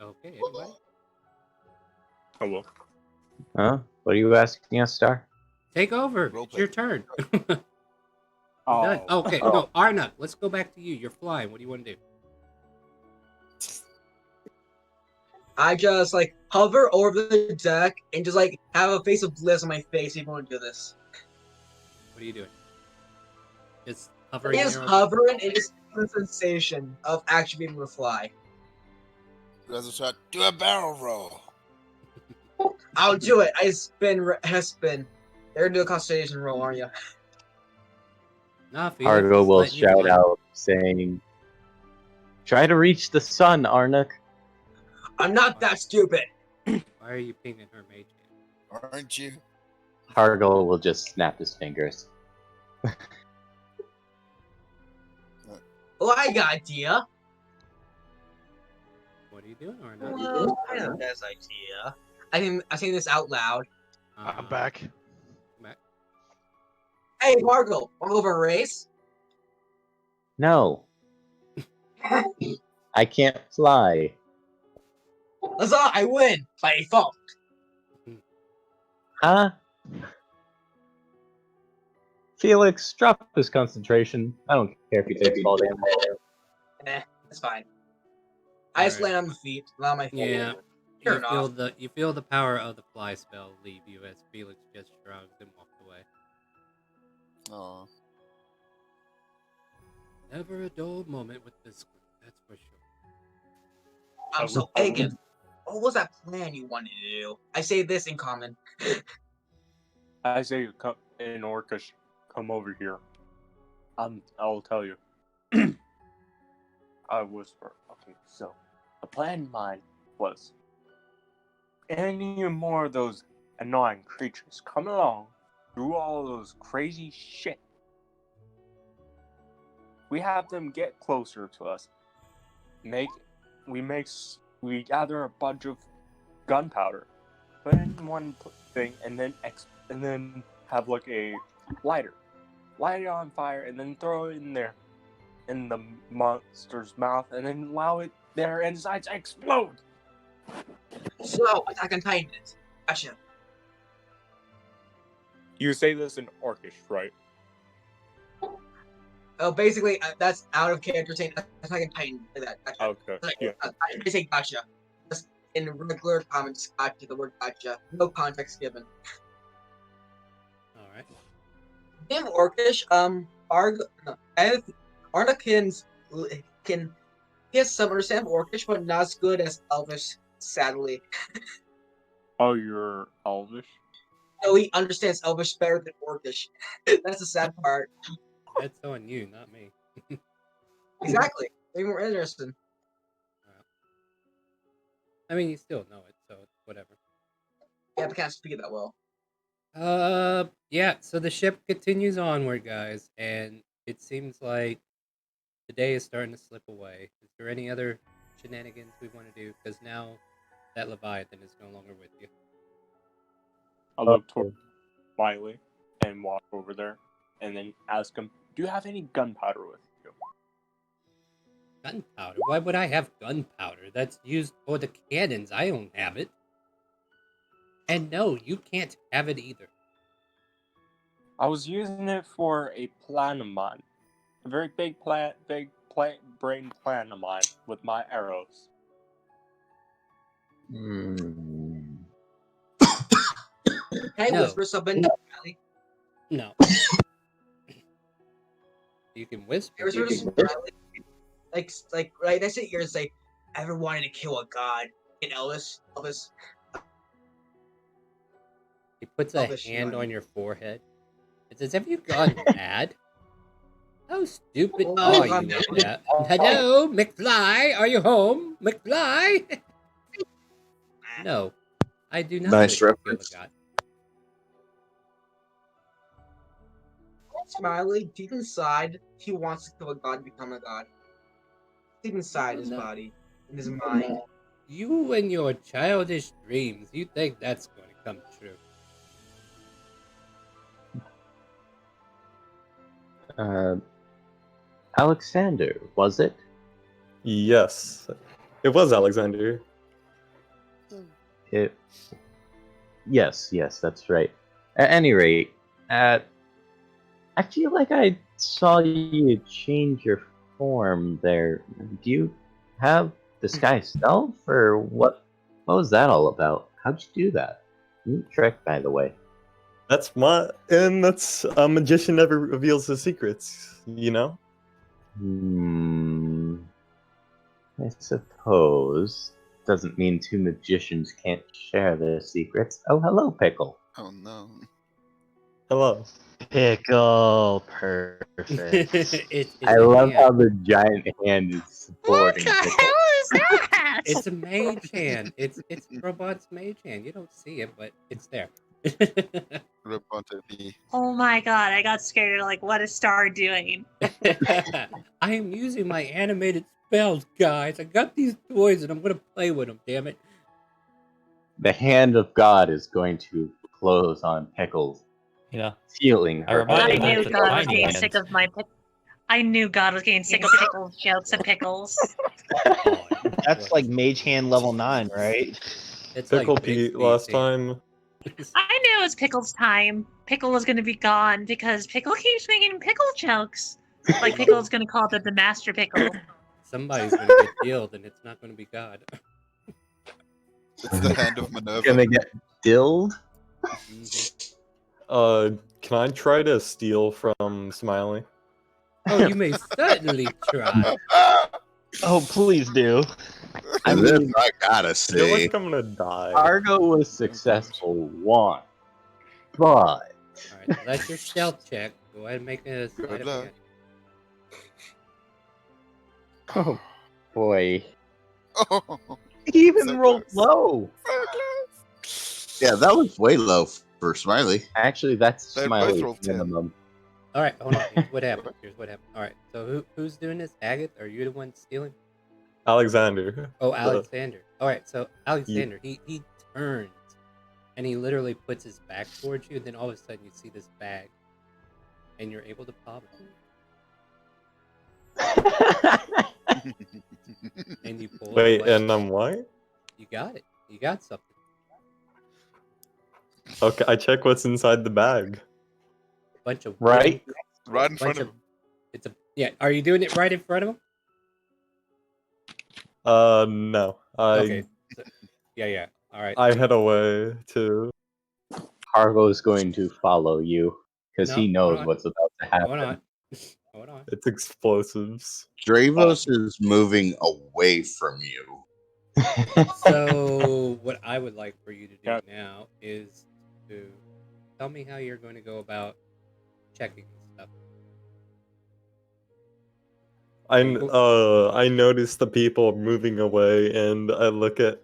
Okay, anybody? Hello. Huh? What are you asking us, Star? Take over. Roleplay. It's your turn. Done. Oh. Okay, no, Arnuk, let's go back to you. You're flying. What do you want to do? I just like hover over the deck and just like have a face of bliss on my face. If you want to do this, What are you doing? Just hovering just there. hovering and just the sensation of actually being able to fly. Rezo shot. Do a barrel roll. I'll do it. I spin. They're gonna do a concentration roll, aren't you? Nah, Felix, Argo just will letting you shout fly. out, saying, "Try to reach the sun, Arnuk." I'm not that stupid. Why are you pinging her mage hand? Aren't you? Hargul will just snap his fingers. Well, I got idea. What are you doing, Arnuk? Well, I have this idea. I'm saying this out loud. I'm back. Back. Hey, Margot, want to go for a race? No, I can't fly. Huzzah! I win by default. Huh? Felix, drop his concentration. I don't care if you take fall damage. That's fine. I just Alright. land on my feet, not on my feet. Yeah. Fair You feel the power of the fly spell leave you as Felix just shrugs and walks away. Aw. Never a dull moment with this group, that's for sure. I'm so eager. What was that plan you wanted to do? I say this in common. I say you come in Orcish. Come over here. I'll tell you. I whisper. Okay, so the plan in mind was any more of those annoying creatures come along, do all those crazy shit. We have them get closer to us. We gather a bunch of gunpowder, put it in one thing, and then have like a lighter, light it on fire, and then throw it in there, in the monster's mouth, and then allow it their insides to explode. So, Attack on Titan. Gotcha. You say this in Orcish, right? Oh, basically, that's out of character saying Attack on Titan. Like that. Gotcha. Okay. Yeah. I say gotcha. Just in regular comments, gotcha. The word gotcha. No context given. Alright. In Orcish, Arna can he has some understand of Orcish, but not as good as Elvish, sadly. Oh, you're Elvish? No, he understands Elvish better than Orcish. That's the sad part. That's on you, not me. Exactly. Way more interesting. I mean, you still know it, so whatever. Yeah, but can't speak it that well. Yeah, so the ship continues onward, guys, and it seems like the day is starting to slip away. Is there any other shenanigans we want to do? Because now that Leviathan is no longer with you. I look toward Smiley and walk over there, and then ask him, "Do you have any gunpowder with you?" Gunpowder? Why would I have gunpowder? That's used for the cannons. I don't have it. And no, you can't have it either. I was using it for a plan of mine, a very big brain plan of mine with my arrows. Hey, No. whisper something. No. You can whisper. Whisper something. Like right next to your ears, say, "Ever wanted to kill a god?" In Elvis. He puts a Elvis hand money. on your forehead. It says, "Have you gone mad? How stupid Oh, are I'm you like that? Hello, McFly? Are you home? McFly?" No, I do not Nice wish to kill a reference. god. Smiley, deep inside, he wants to kill a god and become a god. Deep inside his body, in his mind. You and your childish dreams, you think that's going to come true. Alexander, was it? Yes, it was Alexander. Yes, that's right. At any rate, I feel like I saw you change your form there. Do you have disguise self, or what? What was that all about? How'd you do that? Neat trick, by the way. That's a magician never reveals his secrets, you know? I suppose. Doesn't mean two magicians can't share their secrets. Oh, hello, Pickle. Oh no. Hello. Pickle, perfect. I a love hand. how the giant hand is supporting What the Pickle. hell is that? It's a mage hand. It's Robot's mage hand. You don't see it, but it's there. Robotically. Oh my god, I got scared. Like, what is Star doing? I am using my animated spells, guys. I got these toys and I'm gonna play with them. Damn it! The hand of God is going to close on Pickles, You know, sealing I her. remind I you knew that's a God was tiny getting hand. sick of my I knew God was getting sick of Pickles jokes and Pickles. Oh, That's like Mage Hand level 9, right? it's Pickle like Big Pete Steve's last hand. time. I knew it was Pickles' time. Pickle was gonna be gone because Pickle keeps making pickle jokes. Like Pickle's gonna call it the Master Pickle. Somebody's gonna get killed, and it's not gonna be God. It's the hand of Minerva. Gonna get dilled? Can I try to steal from Smiley? Oh, you may certainly try. Oh, please do. I And this mean, I gotta I feel see. like I'm gonna die. Argo was successful once, but Alright, that's your stealth check. Go ahead and make a sleight of luck. hand. oh boy, Oh, he even So rolled close. low. so close. Yeah, that was way low for Smiley. Actually, that's They both Smiley's rolled 10. minimum. Alright, hold on. Here's what happened. Alright, so who's doing this? Agatha? Are you the one stealing? Alexander. Oh, Alexander. Alright, so Alexander, he turns and he literally puts his back towards you, and then all of a sudden you see this bag and you're able to pop it. And you pull Wait, it away. and I'm what? You got it. You got something. Okay, I check what's inside the bag. Bunch of Right? Right in front of him. It's a yeah. Are you doing it right in front of him? No. Okay. So, yeah. All right. I head away to. Argo's going to follow you because No, he knows hold on. what's about to happen. Hold on. Hold on. It's explosives. Dravos is moving away from you. So what I would like for you to do Yeah. now is to tell me how you're going to go about checking stuff. I notice the people moving away, and I look at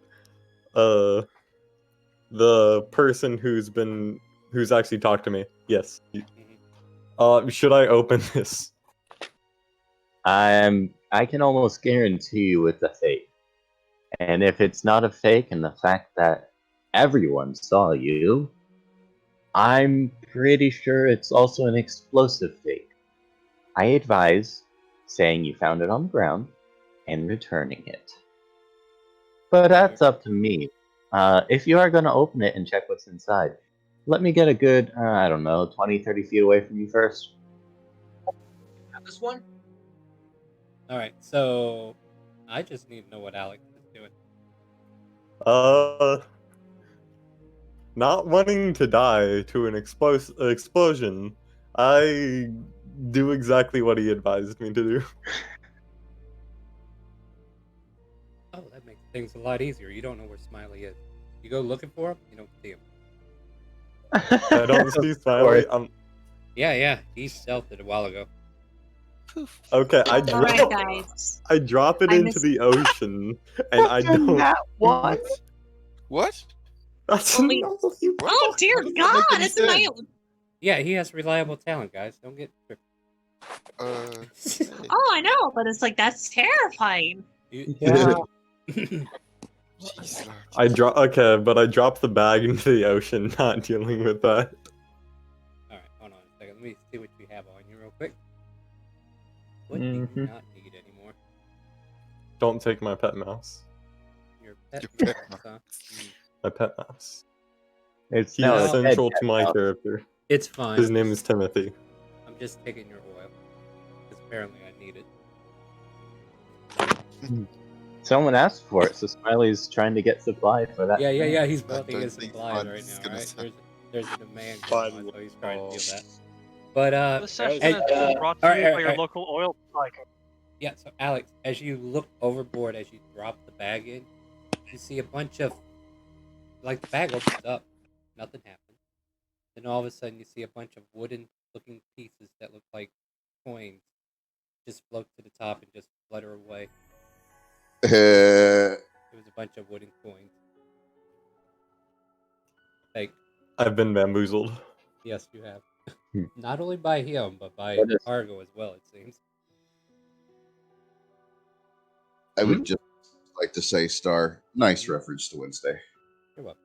the person who's actually talked to me. Yes. Should I open this? I can almost guarantee you it's a fake. And if it's not a fake, and the fact that everyone saw you, I'm pretty sure it's also an explosive fake. I advise saying you found it on the ground and returning it. But that's up to me. If you are going to open it and check what's inside, let me get a good, I don't know, 20, 30 feet away from you first. This one? All right, so I just need to know what Alex is doing. Not wanting to die to an explosion, I do exactly what he advised me to do. Oh, that makes things a lot easier. You don't know where Smiley is. You go looking for him, you don't see him. I don't see Smiley. Yeah, he stealthed it a while ago. Okay, I Alright, guys. drop it I into missed- the ocean, and I don't. What? That's Wait. no, Oh dear God! It's a night. Yeah, he has reliable talent, guys. Don't get tripped. Oh, I know, but it's like that's terrifying. Yeah. I drop. Okay, but I dropped the bag into the ocean, not dealing with that. All right, hold on a second. Let me see what you have on you real quick. What do you not need anymore? Don't take my pet mouse. Your pet mouse, huh? My pet mouse. It's He no, is it's central dead to my mouse. character. It's fine. His name is Timothy. I'm just taking your oil. Because apparently I need it. Someone asked for it, so Smiley's trying to get supply for that. Yeah, he's I building don't his think supplies Smiley's right now, gonna right? sell. There's a demand going on, so he's trying to deal that. But, This session as- has been brought to you by your alright. local oil cycle. Yeah, so Alex, as you look overboard, as you drop the bag in, you see a bunch of, like, the bag opens up, nothing happens. Then all of a sudden you see a bunch of wooden-looking pieces that look like coins just float to the top and just flutter away. It was a bunch of wooden coins. Like, I've been bamboozled. yes, you have. Not only by him, but by What is- Argo as well, it seems. I would just like to say, Star, nice reference to Wednesday. You're welcome.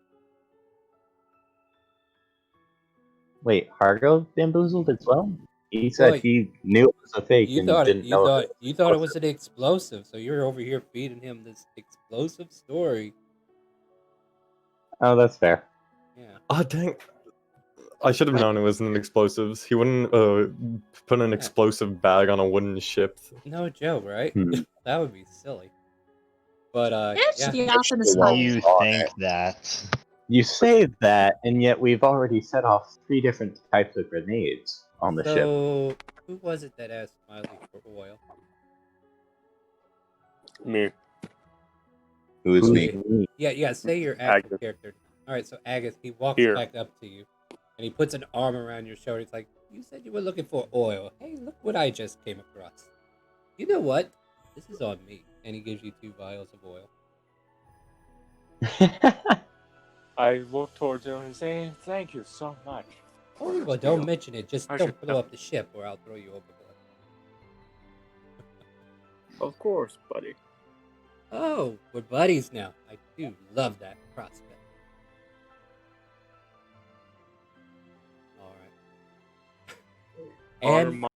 Wait, Hargo bamboozled as well? He said Well, he knew it was a fake You and thought didn't know you thought it was an explosive, so you're over here feeding him this explosive story. Oh, that's fair. Yeah. Oh dang! I should have known it wasn't explosives. He wouldn't put an explosive bag on a wooden ship. No joke, right? Hmm. That would be silly. But It's yeah. the optimist Why way. You think that? You say that, and yet we've already set off 3 different types of grenades on the ship. So who was it that asked Smiley for oil? Me. Who is Who's me? me? Yeah. Say your actual Agus. character. All right. So Agus, he walks Here. back up to you, and he puts an arm around your shoulder. He's like, "You said you were looking for oil. Hey, look what I just came across. You know what? This is on me." And he gives you 2 vials of oil. I look towards him and say, "Thank you so much." Oh, well, don't mention it. Just I don't should blow up the ship, or I'll throw you overboard. Of course, buddy. Oh, we're buddies now. I do love that prospect. Honor And my